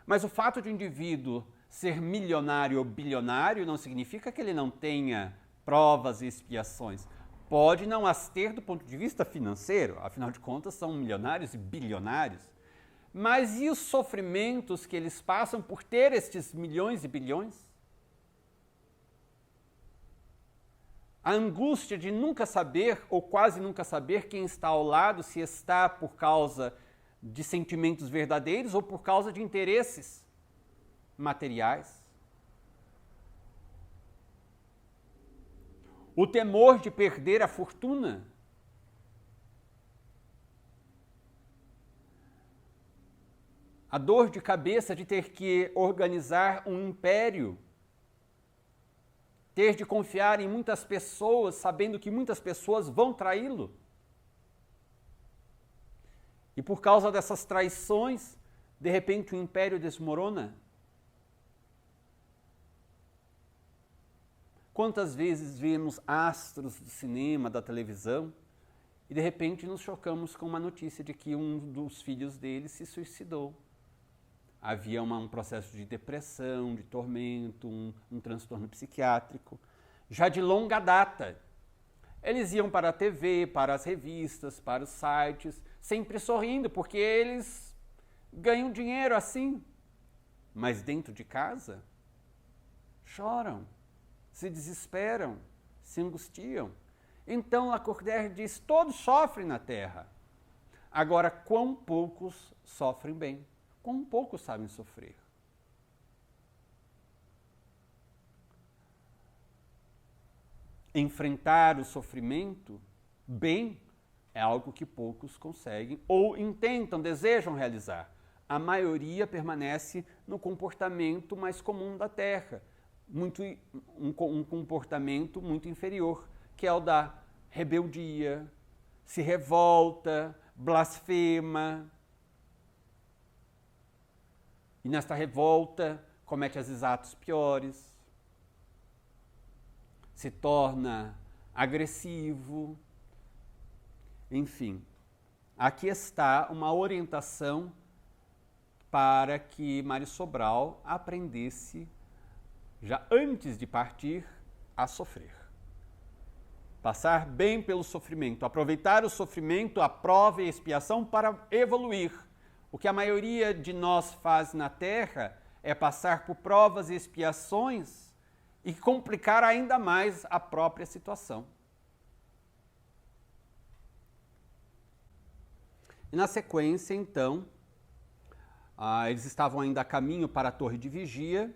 Mas o fato de um indivíduo ser milionário ou bilionário não significa que ele não tenha provas e expiações. Pode não as ter do ponto de vista financeiro, afinal de contas são milionários e bilionários. Mas e os sofrimentos que eles passam por ter estes milhões e bilhões? A angústia de nunca saber, ou quase nunca saber, quem está ao lado, se está por causa de sentimentos verdadeiros ou por causa de interesses materiais. o temor de perder a fortuna, a dor de cabeça de ter que organizar um império, ter de confiar em muitas pessoas, sabendo que muitas pessoas vão traí-lo. E por causa dessas traições, de repente o império desmorona. Quantas vezes vemos astros do cinema, da televisão, e de repente nos chocamos com uma notícia de que um dos filhos dele se suicidou. Havia um processo de depressão, de tormento, um transtorno psiquiátrico, já de longa data. Eles iam para a TV, para as revistas, para os sites, sempre sorrindo, porque eles ganham dinheiro assim. Mas dentro de casa, choram, se desesperam, se angustiam. Então Lacordaire diz, todos sofrem na Terra. Agora, quão poucos sofrem bem? Quão poucos sabem sofrer? Enfrentar o sofrimento bem é algo que poucos conseguem ou intentam, desejam realizar. A maioria permanece no comportamento mais comum da Terra, um comportamento muito inferior, que é o da rebeldia, se revolta, blasfema. E nesta revolta comete os atos piores, se torna agressivo, enfim. Aqui está uma orientação para que Mário Sobral aprendesse, já antes de partir, a sofrer. Passar bem pelo sofrimento, aproveitar o sofrimento, a prova e a expiação para evoluir. O que a maioria de nós faz na Terra é passar por provas e expiações e complicar ainda mais a própria situação. E na sequência, então, eles estavam ainda a caminho para a Torre de Vigia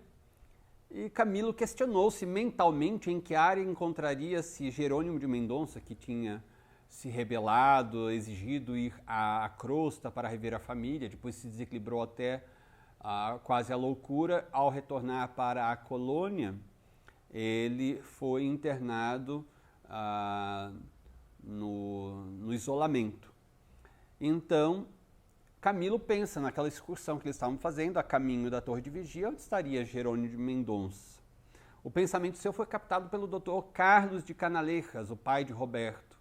e Camilo questionou-se mentalmente em que área encontraria-se Jerônimo de Mendonça, que tinha se rebelado, exigido ir à crosta para rever a família, depois se desequilibrou até quase a loucura. Ao retornar para a colônia, ele foi internado no isolamento. Então, Camilo pensa naquela excursão que eles estavam fazendo a caminho da Torre de Vigia, onde estaria Jerônimo de Mendonça. O pensamento seu foi captado pelo Dr. Carlos de Canalejas, o pai de Roberto,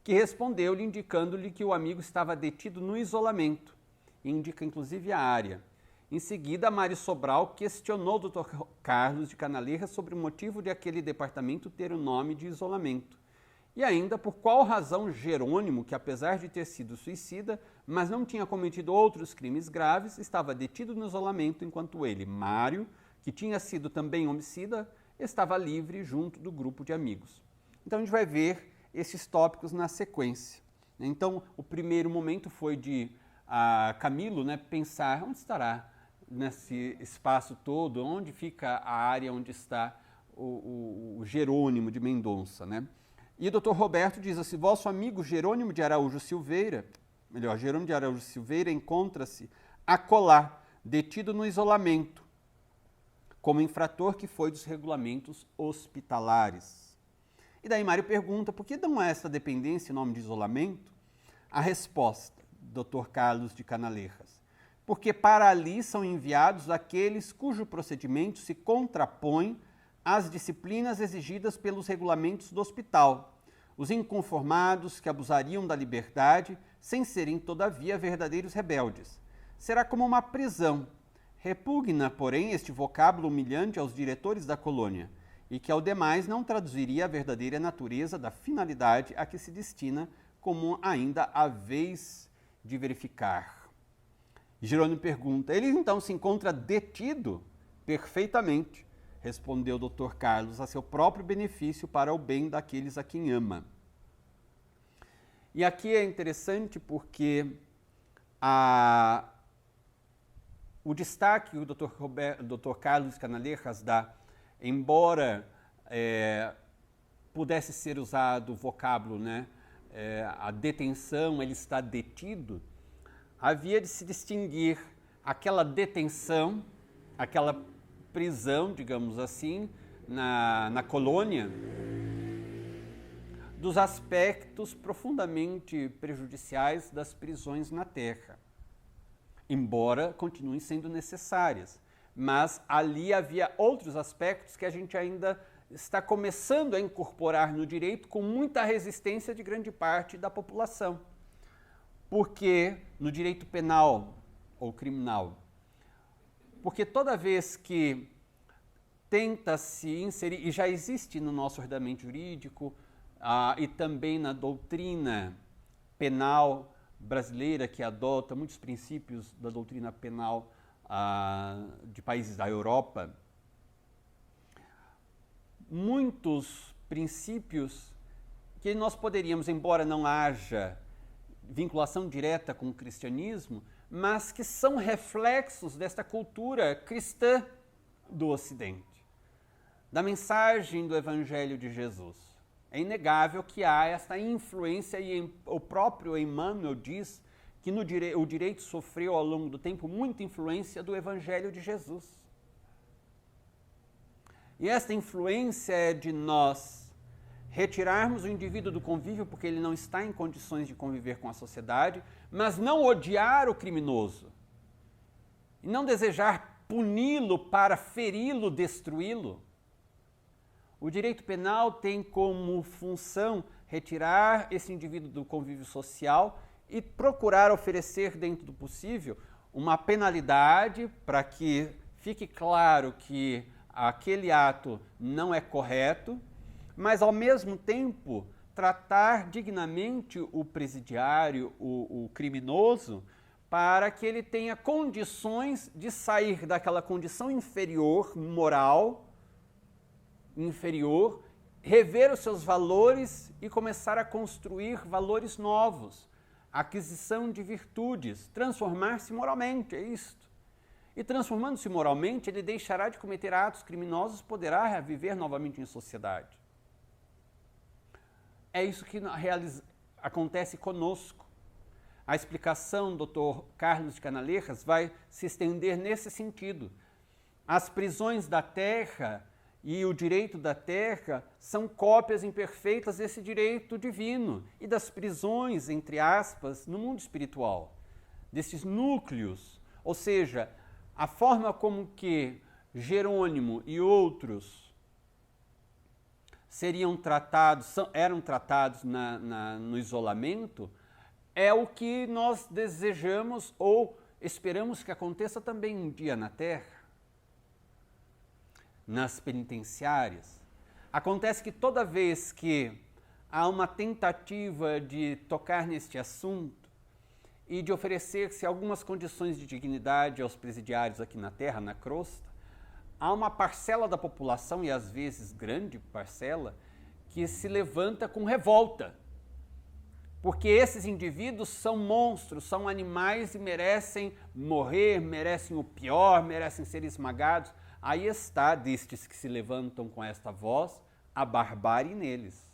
que respondeu-lhe indicando-lhe que o amigo estava detido no isolamento, e indica inclusive a área. Em seguida, Mário Sobral questionou o Dr. Carlos de Canalejas sobre o motivo de aquele departamento ter o nome de isolamento. E ainda por qual razão Jerônimo, que apesar de ter sido suicida, mas não tinha cometido outros crimes graves, estava detido no isolamento, enquanto ele, Mário, que tinha sido também homicida, estava livre junto do grupo de amigos. Então a gente vai ver esses tópicos na sequência. Então o primeiro momento foi de Camilo pensar onde estará nesse espaço todo, onde fica a área onde está o Jerônimo de Mendonça, E o Dr. Roberto diz assim, vosso amigo Jerônimo de Araújo Silveira, Jerônimo de Araújo Silveira encontra-se acolá, detido no isolamento, como infrator que foi dos regulamentos hospitalares. E daí Mário pergunta, por que dão a esta dependência o nome de isolamento? A resposta, Dr. Carlos de Canalejas, porque para ali são enviados aqueles cujo procedimento se contrapõe às disciplinas exigidas pelos regulamentos do hospital, os inconformados que abusariam da liberdade sem serem, todavia, verdadeiros rebeldes. Será como uma prisão. Repugna, porém, este vocábulo humilhante aos diretores da colônia, e que, ao demais, não traduziria a verdadeira natureza da finalidade a que se destina, como ainda há vez de verificar. Jerônimo pergunta, ele então se encontra detido? Perfeitamente, respondeu o Dr. Carlos, a seu próprio benefício para o bem daqueles a quem ama. E aqui é interessante porque o destaque que o Dr. Carlos Canalejas dá, embora pudesse ser usado o vocábulo, né? A detenção, ele está detido, havia de se distinguir aquela detenção, aquela prisão, digamos assim, na colônia, dos aspectos profundamente prejudiciais das prisões na terra, embora continuem sendo necessárias. Mas ali havia outros aspectos que a gente ainda está começando a incorporar no direito com muita resistência de grande parte da população. Porque no direito penal ou criminal, porque toda vez que tenta-se inserir, e já existe no nosso ordenamento jurídico e também na doutrina penal brasileira, que adota muitos princípios da doutrina penal de países da Europa, muitos princípios que nós poderíamos, embora não haja vinculação direta com o cristianismo, mas que são reflexos desta cultura cristã do Ocidente, da mensagem do Evangelho de Jesus. É inegável que há esta influência, e o próprio Emmanuel diz que o direito sofreu ao longo do tempo muita influência do Evangelho de Jesus. E esta influência é de nós retirarmos o indivíduo do convívio porque ele não está em condições de conviver com a sociedade, mas não odiar o criminoso e não desejar puni-lo para feri-lo, destruí-lo. O direito penal tem como função retirar esse indivíduo do convívio social e procurar oferecer, dentro do possível, uma penalidade para que fique claro que aquele ato não é correto, mas, ao mesmo tempo, tratar dignamente o presidiário, o criminoso, para que ele tenha condições de sair daquela condição inferior, moral, inferior, rever os seus valores e começar a construir valores novos, aquisição de virtudes, transformar-se moralmente, é isto. E transformando-se moralmente, ele deixará de cometer atos criminosos, poderá viver novamente em sociedade. É isso que acontece conosco. A explicação do Dr. Carlos de Canalejas vai se estender nesse sentido. As prisões da terra e o direito da terra são cópias imperfeitas desse direito divino e das prisões, entre aspas, no mundo espiritual, desses núcleos. Ou seja, a forma como que Jerônimo e outros eram tratados no isolamento, é o que nós desejamos ou esperamos que aconteça também um dia na Terra. Nas penitenciárias, acontece que toda vez que há uma tentativa de tocar neste assunto e de oferecer-se algumas condições de dignidade aos presidiários aqui na Terra, na crosta, há uma parcela da população, e às vezes grande parcela, que se levanta com revolta. Porque esses indivíduos são monstros, são animais e merecem morrer, merecem o pior, merecem ser esmagados. Aí está, destes que se levantam com esta voz, a barbárie neles.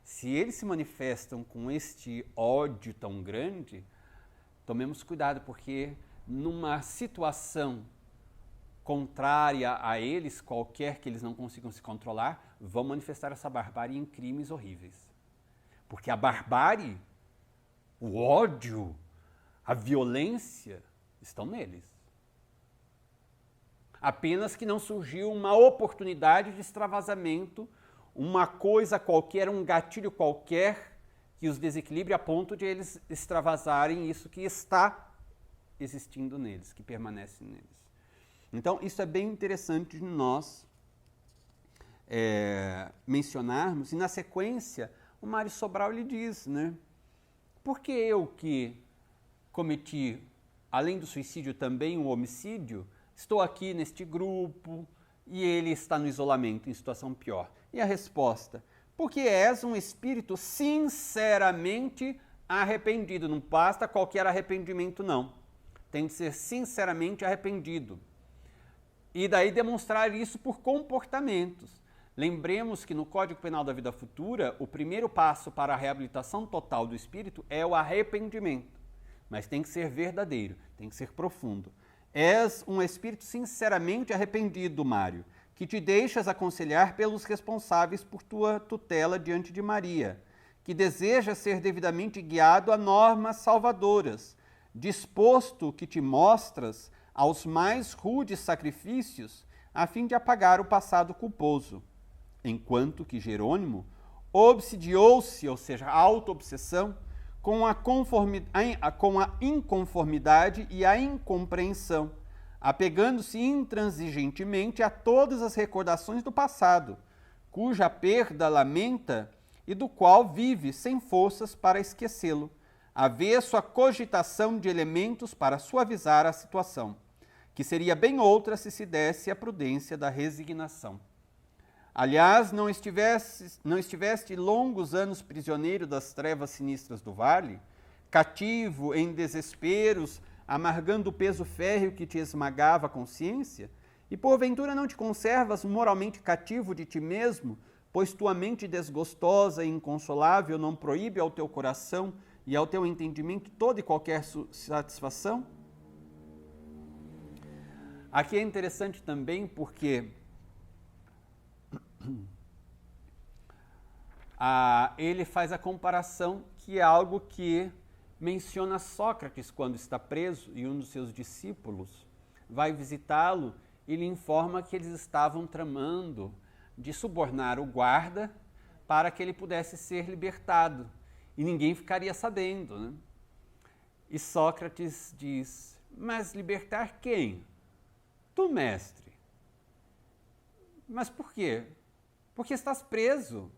Se eles se manifestam com este ódio tão grande, tomemos cuidado, porque numa situação contrária a eles, qualquer que eles não consigam se controlar, vão manifestar essa barbárie em crimes horríveis. Porque a barbárie, o ódio, a violência estão neles. Apenas que não surgiu uma oportunidade de extravasamento, uma coisa qualquer, um gatilho qualquer que os desequilibre a ponto de eles extravasarem isso que está existindo neles, que permanece neles. Então, isso é bem interessante de nós mencionarmos. E, na sequência, o Mário Sobral lhe diz, né? Por que eu que cometi, além do suicídio, também o homicídio, estou aqui neste grupo e ele está no isolamento, em situação pior? E a resposta: porque és um espírito sinceramente arrependido. Não basta qualquer arrependimento, não. Tem de ser sinceramente arrependido. E daí demonstrar isso por comportamentos. Lembremos que no Código Penal da Vida Futura, o primeiro passo para a reabilitação total do espírito é o arrependimento. Mas tem que ser verdadeiro, tem que ser profundo. És um espírito sinceramente arrependido, Mário, que te deixas aconselhar pelos responsáveis por tua tutela diante de Maria, que deseja ser devidamente guiado a normas salvadoras, disposto que te mostras aos mais rudes sacrifícios a fim de apagar o passado culposo, enquanto que Jerônimo obsidiou-se, ou seja, a auto-obsessão, com a inconformidade e a incompreensão, apegando-se intransigentemente a todas as recordações do passado, cuja perda lamenta e do qual vive sem forças para esquecê-lo, avesso à cogitação de elementos para suavizar a situação, que seria bem outra se desse a prudência da resignação. Aliás, não estiveste longos anos prisioneiro das trevas sinistras do vale, cativo em desesperos, amargando o peso férreo que te esmagava a consciência? E porventura não te conservas moralmente cativo de ti mesmo, pois tua mente desgostosa e inconsolável não proíbe ao teu coração e ao teu entendimento toda e qualquer satisfação? Aqui é interessante também porque ele faz a comparação, que é algo que menciona Sócrates quando está preso e um dos seus discípulos vai visitá-lo e lhe informa que eles estavam tramando de subornar o guarda para que ele pudesse ser libertado e ninguém ficaria sabendo, né? E Sócrates diz: mas libertar quem? Tu, mestre. Mas por quê? Porque estás preso.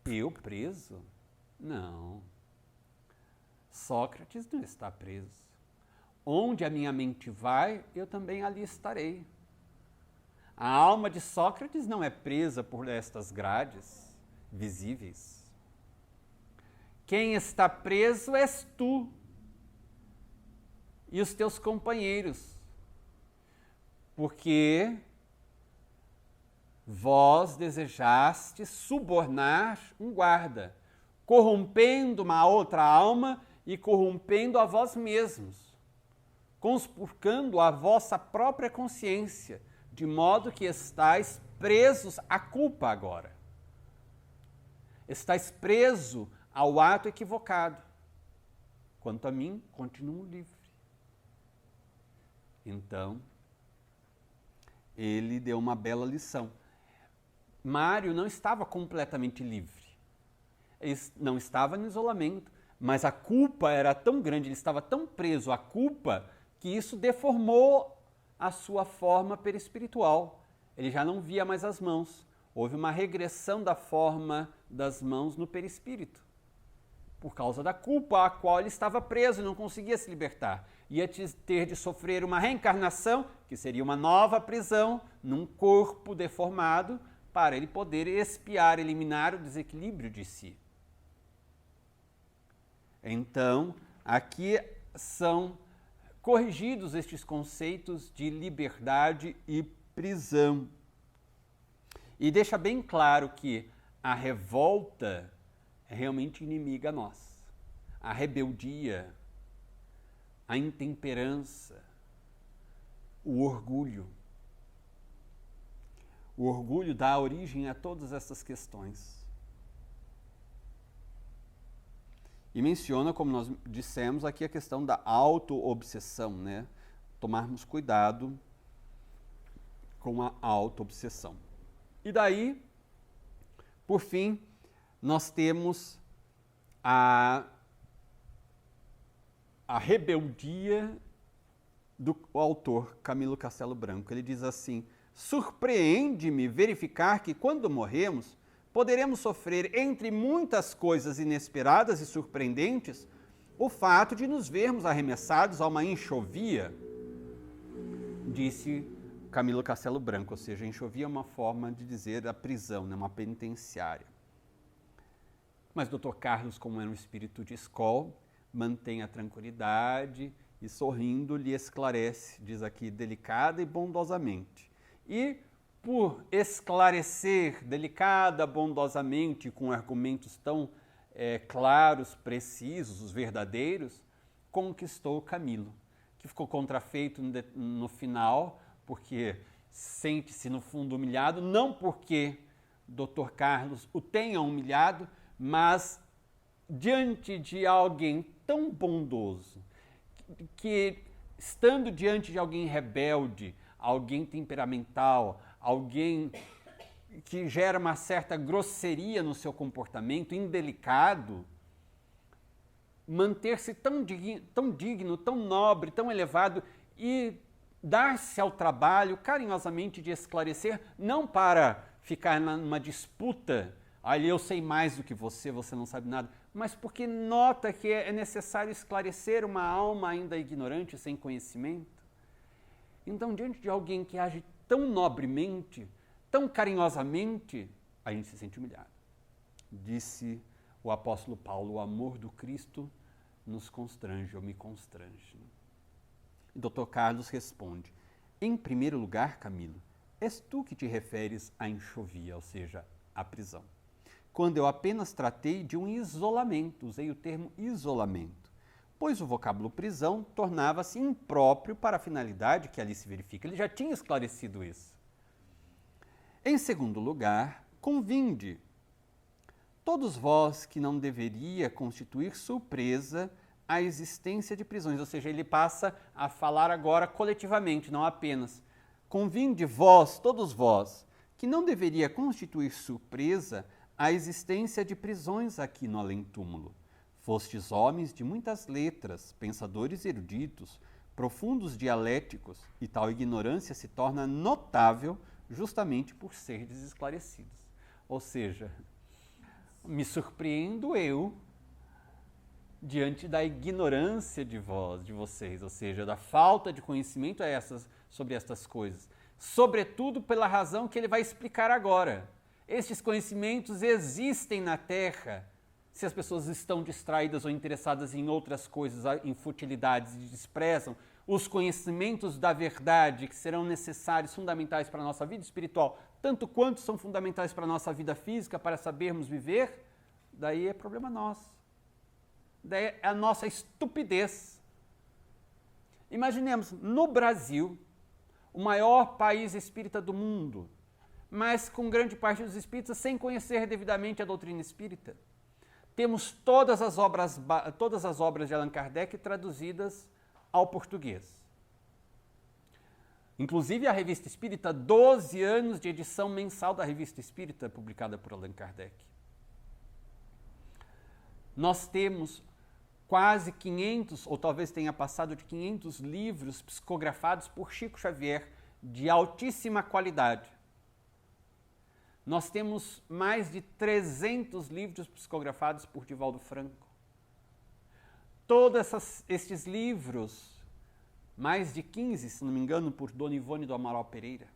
Eu preso? Não. Sócrates não está preso. Onde a minha mente vai, eu também ali estarei. A alma de Sócrates não é presa por estas grades visíveis. Quem está preso és tu e os teus companheiros, porque vós desejaste subornar um guarda, corrompendo uma outra alma e corrompendo a vós mesmos, conspurcando a vossa própria consciência, de modo que estáis presos à culpa agora. Estáis preso ao ato equivocado. Quanto a mim, continuo livre. Então, ele deu uma bela lição. Mário não estava completamente livre. Ele não estava no isolamento, mas a culpa era tão grande, ele estava tão preso à culpa, que isso deformou a sua forma perispiritual. Ele já não via mais as mãos. Houve uma regressão da forma das mãos no perispírito, por causa da culpa a qual ele estava preso e não conseguia se libertar. Ia ter de sofrer uma reencarnação, que seria uma nova prisão, num corpo deformado, para ele poder expiar, eliminar o desequilíbrio de si. Então, aqui são corrigidos estes conceitos de liberdade e prisão. E deixa bem claro que a revolta é realmente inimiga a nós. A rebeldia, a intemperança, o orgulho. O orgulho dá origem a todas essas questões. E menciona, como nós dissemos aqui, a questão da auto-obsessão, né? Tomarmos cuidado com a auto-obsessão. E daí, por fim, nós temos a rebeldia do autor Camilo Castelo Branco. Ele diz assim: surpreende-me verificar que quando morremos, poderemos sofrer, entre muitas coisas inesperadas e surpreendentes, o fato de nos vermos arremessados a uma enxovia, disse Camilo Castelo Branco, ou seja, enxovia é uma forma de dizer a prisão, né, uma penitenciária. Mas Dr. Carlos, como era um espírito de escola, mantém a tranquilidade e, sorrindo, lhe esclarece, diz aqui, delicada e bondosamente. E por esclarecer delicada, bondosamente, com argumentos tão claros, precisos, verdadeiros, conquistou Camilo, que ficou contrafeito no final, porque sente-se no fundo humilhado, não porque Dr. Carlos o tenha humilhado, mas diante de alguém tão bondoso, que estando diante de alguém rebelde, alguém temperamental, alguém que gera uma certa grosseria no seu comportamento, indelicado, manter-se tão digno, tão nobre, tão elevado e dar-se ao trabalho carinhosamente de esclarecer, não para ficar numa disputa, ali eu sei mais do que você não sabe nada, mas porque nota que é necessário esclarecer uma alma ainda ignorante, sem conhecimento. Então, diante de alguém que age tão nobremente, tão carinhosamente, a gente se sente humilhado. Disse o apóstolo Paulo, o amor do Cristo nos constrange ou me constrange. E Dr. Carlos responde, em primeiro lugar, Camilo, és tu que te referes à enxovia, ou seja, à prisão. Quando eu apenas tratei de um isolamento, usei o termo isolamento, pois o vocábulo prisão tornava-se impróprio para a finalidade que ali se verifica. Ele já tinha esclarecido isso. Em segundo lugar, convinde. Todos vós que não deveria constituir surpresa a existência de prisões, ou seja, ele passa a falar agora coletivamente, não apenas. Convinde vós, todos vós, que não deveria constituir surpresa a existência de prisões aqui no além-túmulo. Fostes homens de muitas letras, pensadores eruditos, profundos dialéticos, e tal ignorância se torna notável justamente por serdes esclarecidos. Ou seja, me surpreendo eu diante da ignorância de vocês, ou seja, da falta de conhecimento sobre estas coisas. Sobretudo pela razão que ele vai explicar agora. Estes conhecimentos existem na Terra se as pessoas estão distraídas ou interessadas em outras coisas, em futilidades, e desprezam os conhecimentos da verdade que serão necessários, fundamentais para a nossa vida espiritual, tanto quanto são fundamentais para a nossa vida física, para sabermos viver, daí é problema nosso. Daí é a nossa estupidez. Imaginemos, no Brasil, o maior país espírita do mundo, mas com grande parte dos espíritas sem conhecer devidamente a doutrina espírita. Temos todas as obras de Allan Kardec traduzidas ao português. Inclusive a Revista Espírita, 12 anos de edição mensal da Revista Espírita, publicada por Allan Kardec. Nós temos quase 500, ou talvez tenha passado de 500 livros psicografados por Chico Xavier, de altíssima qualidade. Nós temos mais de 300 livros psicografados por Divaldo Franco. Todos estes livros, mais de 15, se não me engano, por Dona Ivone do Amaral Pereira.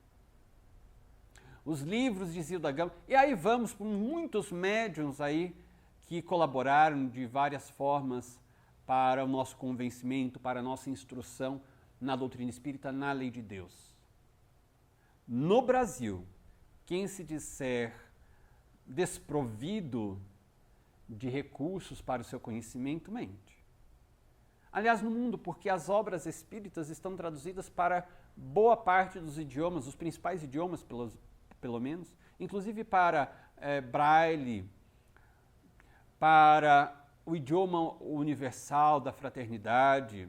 Os livros de Zilda Gama. E aí vamos por muitos médiuns aí que colaboraram de várias formas para o nosso convencimento, para a nossa instrução na doutrina espírita, na lei de Deus. No Brasil, quem se disser desprovido de recursos para o seu conhecimento, mente. Aliás, no mundo, porque as obras espíritas estão traduzidas para boa parte dos idiomas, os principais idiomas, pelo menos, inclusive para Braille, para o idioma universal da fraternidade,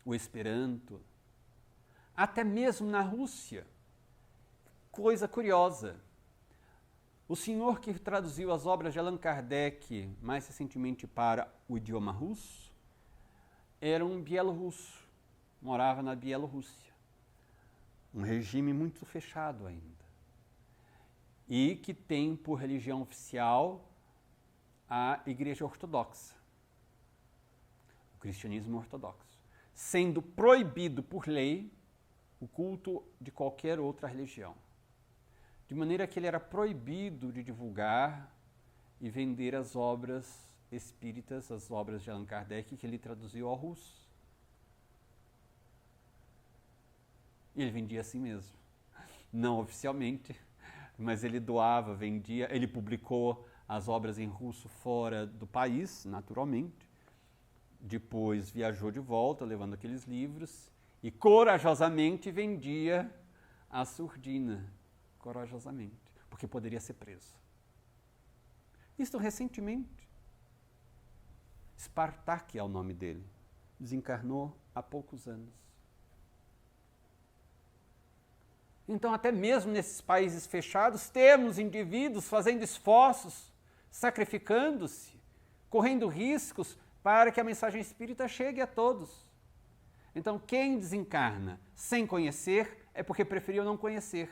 o Esperanto, até mesmo na Rússia. Coisa curiosa, o senhor que traduziu as obras de Allan Kardec mais recentemente para o idioma russo era um bielorrusso, morava na Bielorrússia, um regime muito fechado ainda, e que tem por religião oficial a Igreja Ortodoxa, o cristianismo ortodoxo, sendo proibido por lei o culto de qualquer outra religião. De maneira que ele era proibido de divulgar e vender as obras espíritas, as obras de Allan Kardec, que ele traduziu ao russo. E ele vendia assim mesmo. não oficialmente, mas ele doava, vendia, ele publicou as obras em russo fora do país, naturalmente. Depois viajou de volta, levando aqueles livros, e corajosamente vendia a surdina, corajosamente, porque poderia ser preso. Isto recentemente. Spartak é o nome dele. Desencarnou há poucos anos. Então, até mesmo nesses países fechados, temos indivíduos fazendo esforços, sacrificando-se, correndo riscos para que a mensagem espírita chegue a todos. Então, quem desencarna sem conhecer é porque preferiu não conhecer.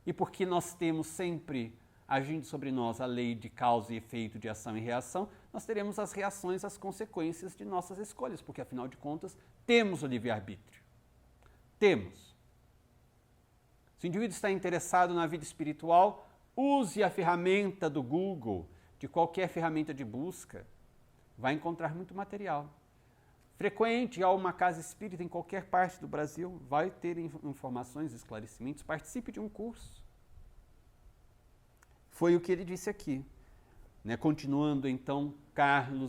E porque nós temos sempre agindo sobre nós a lei de causa e efeito, de ação e reação, nós teremos as reações, as consequências de nossas escolhas, porque, afinal de contas, temos o livre-arbítrio. Temos. Se o indivíduo está interessado na vida espiritual, use a ferramenta do Google, de qualquer ferramenta de busca, vai encontrar muito material. Frequente a uma casa espírita em qualquer parte do Brasil, vai ter informações, esclarecimentos, participe de um curso. Foi o que ele disse aqui. Continuando então,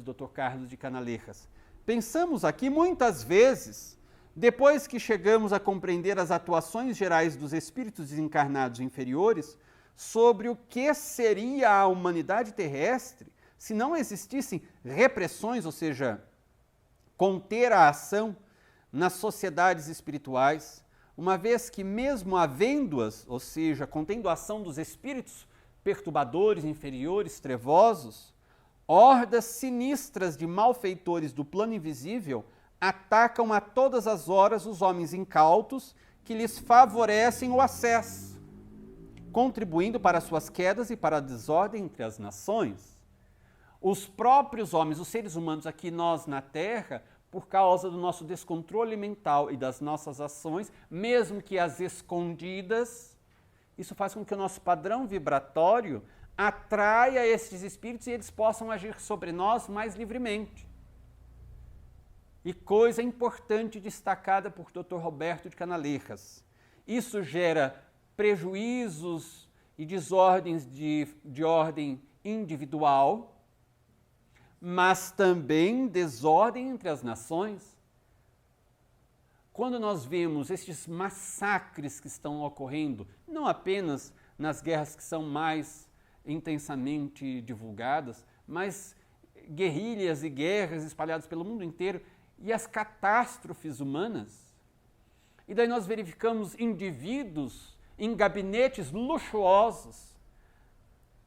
Dr. Carlos de Canalejas. Pensamos aqui muitas vezes, depois que chegamos a compreender as atuações gerais dos espíritos desencarnados inferiores, sobre o que seria a humanidade terrestre se não existissem repressões, ou seja, conter a ação nas sociedades espirituais, uma vez que mesmo havendo-as, ou seja, contendo a ação dos espíritos perturbadores, inferiores, trevosos, hordas sinistras de malfeitores do plano invisível atacam a todas as horas os homens incautos que lhes favorecem o acesso, contribuindo para suas quedas e para a desordem entre as nações. Os próprios homens, os seres humanos aqui, nós na Terra, por causa do nosso descontrole mental e das nossas ações, mesmo que as escondidas, isso faz com que o nosso padrão vibratório atraia esses espíritos e eles possam agir sobre nós mais livremente. E coisa importante destacada por Dr. Roberto de Canalejas, isso gera prejuízos e desordens de ordem individual, mas também desordem entre as nações. Quando nós vemos estes massacres que estão ocorrendo, não apenas nas guerras que são mais intensamente divulgadas, mas guerrilhas e guerras espalhadas pelo mundo inteiro e as catástrofes humanas, e daí nós verificamos indivíduos em gabinetes luxuosos,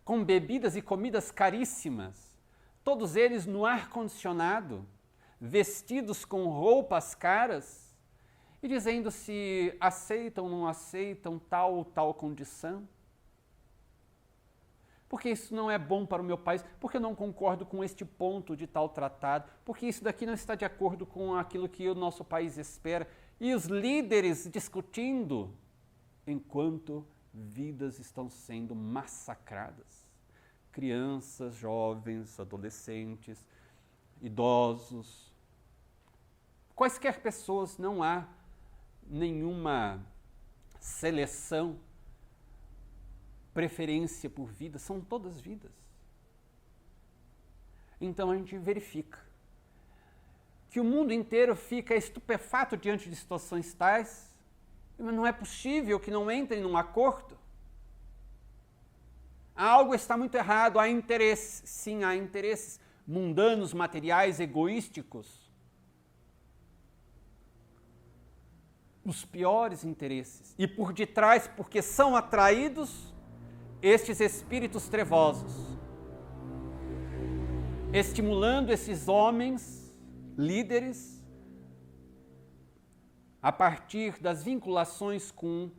com bebidas e comidas caríssimas, todos eles no ar-condicionado, vestidos com roupas caras, e dizendo se aceitam ou não aceitam tal ou tal condição. Porque isso não é bom para o meu país, porque eu não concordo com este ponto de tal tratado, porque isso daqui não está de acordo com aquilo que o nosso país espera. E os líderes discutindo, enquanto vidas estão sendo massacradas. Crianças, jovens, adolescentes, idosos, quaisquer pessoas, não há nenhuma seleção, preferência por vida, são todas vidas. Então a gente verifica que o mundo inteiro fica estupefato diante de situações tais, mas não é possível que não entrem num acordo. Algo está muito errado, há interesses, sim, há interesses mundanos, materiais, egoísticos. Os piores interesses. E por detrás, porque são atraídos estes espíritos trevosos, estimulando esses homens, líderes, a partir das vinculações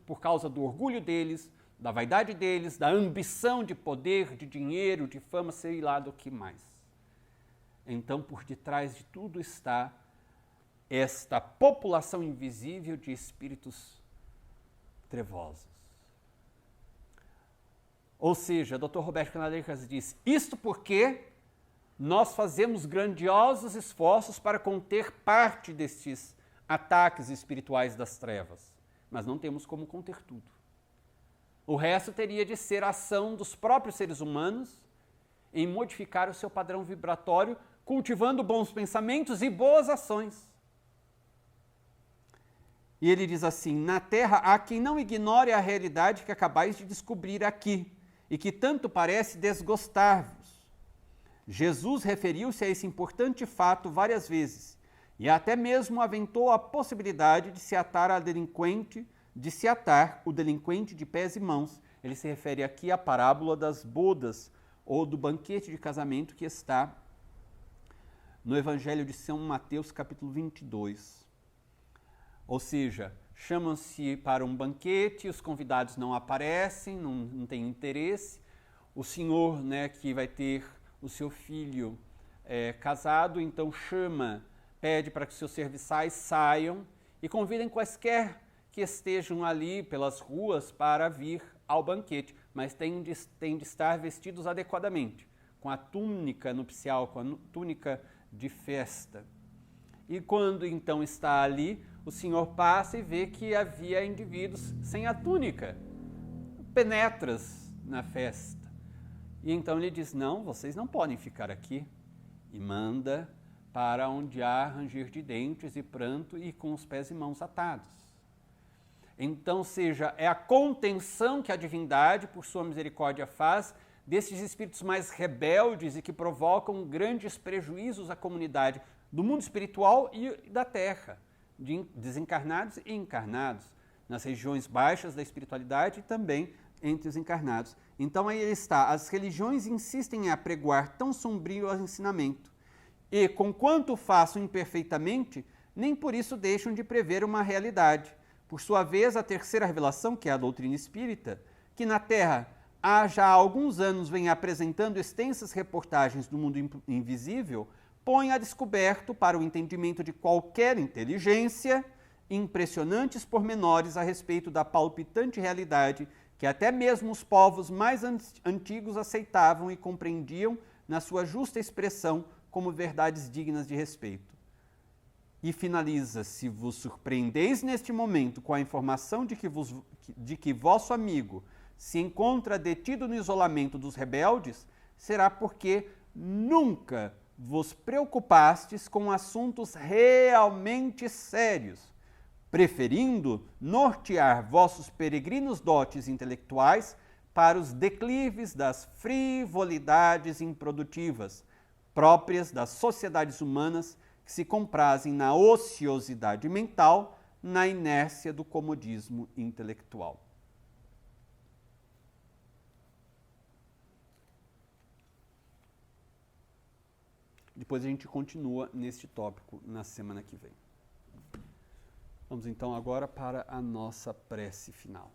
por causa do orgulho deles, da vaidade deles, da ambição de poder, de dinheiro, de fama, sei lá do que mais. Então, por detrás de tudo está esta população invisível de espíritos trevosos. Ou seja, Dr. Roberto Canalejas diz, isto porque nós fazemos grandiosos esforços para conter parte destes ataques espirituais das trevas. mas não temos como conter tudo. O resto teria de ser a ação dos próprios seres humanos em modificar o seu padrão vibratório, cultivando bons pensamentos e boas ações. E ele diz assim: na Terra há quem não ignore a realidade que acabais de descobrir aqui e que tanto parece desgostar-vos. Jesus referiu-se a esse importante fato várias vezes e até mesmo aventou a possibilidade de se atar o delinquente de pés e mãos. Ele se refere aqui à parábola das bodas ou do banquete de casamento que está no Evangelho de São Mateus, capítulo 22. Ou seja, chamam-se para um banquete, os convidados não aparecem, não têm interesse. O senhor, que vai ter o seu filho casado, então pede para que seus serviçais saiam e convidem quaisquer que estejam ali pelas ruas para vir ao banquete, mas têm de estar vestidos adequadamente, com a túnica nupcial, com a túnica de festa. E quando então está ali, o Senhor passa e vê que havia indivíduos sem a túnica, penetras na festa. E então ele diz: não, vocês não podem ficar aqui. E manda para onde há ranger de dentes e pranto e com os pés e mãos atados. Então, é a contenção que a divindade, por sua misericórdia, faz desses espíritos mais rebeldes e que provocam grandes prejuízos à comunidade do mundo espiritual e da terra, de desencarnados e encarnados, nas regiões baixas da espiritualidade e também entre os encarnados. Então aí está: as religiões insistem em apregoar tão sombrio ensinamento e, conquanto façam imperfeitamente, nem por isso deixam de prever uma realidade. Por sua vez, a terceira revelação, que é a doutrina espírita, que na Terra há já alguns anos vem apresentando extensas reportagens do mundo invisível, põe a descoberto para o entendimento de qualquer inteligência impressionantes pormenores a respeito da palpitante realidade que até mesmo os povos mais antigos aceitavam e compreendiam na sua justa expressão como verdades dignas de respeito. E finaliza: se vos surpreendeis neste momento com a informação de que vosso amigo se encontra detido no isolamento dos rebeldes, será porque nunca vos preocupastes com assuntos realmente sérios, preferindo nortear vossos peregrinos dotes intelectuais para os declives das frivolidades improdutivas, próprias das sociedades humanas que se comprazem na ociosidade mental, na inércia do comodismo intelectual. Depois a gente continua neste tópico na semana que vem. Vamos então agora para a nossa prece final.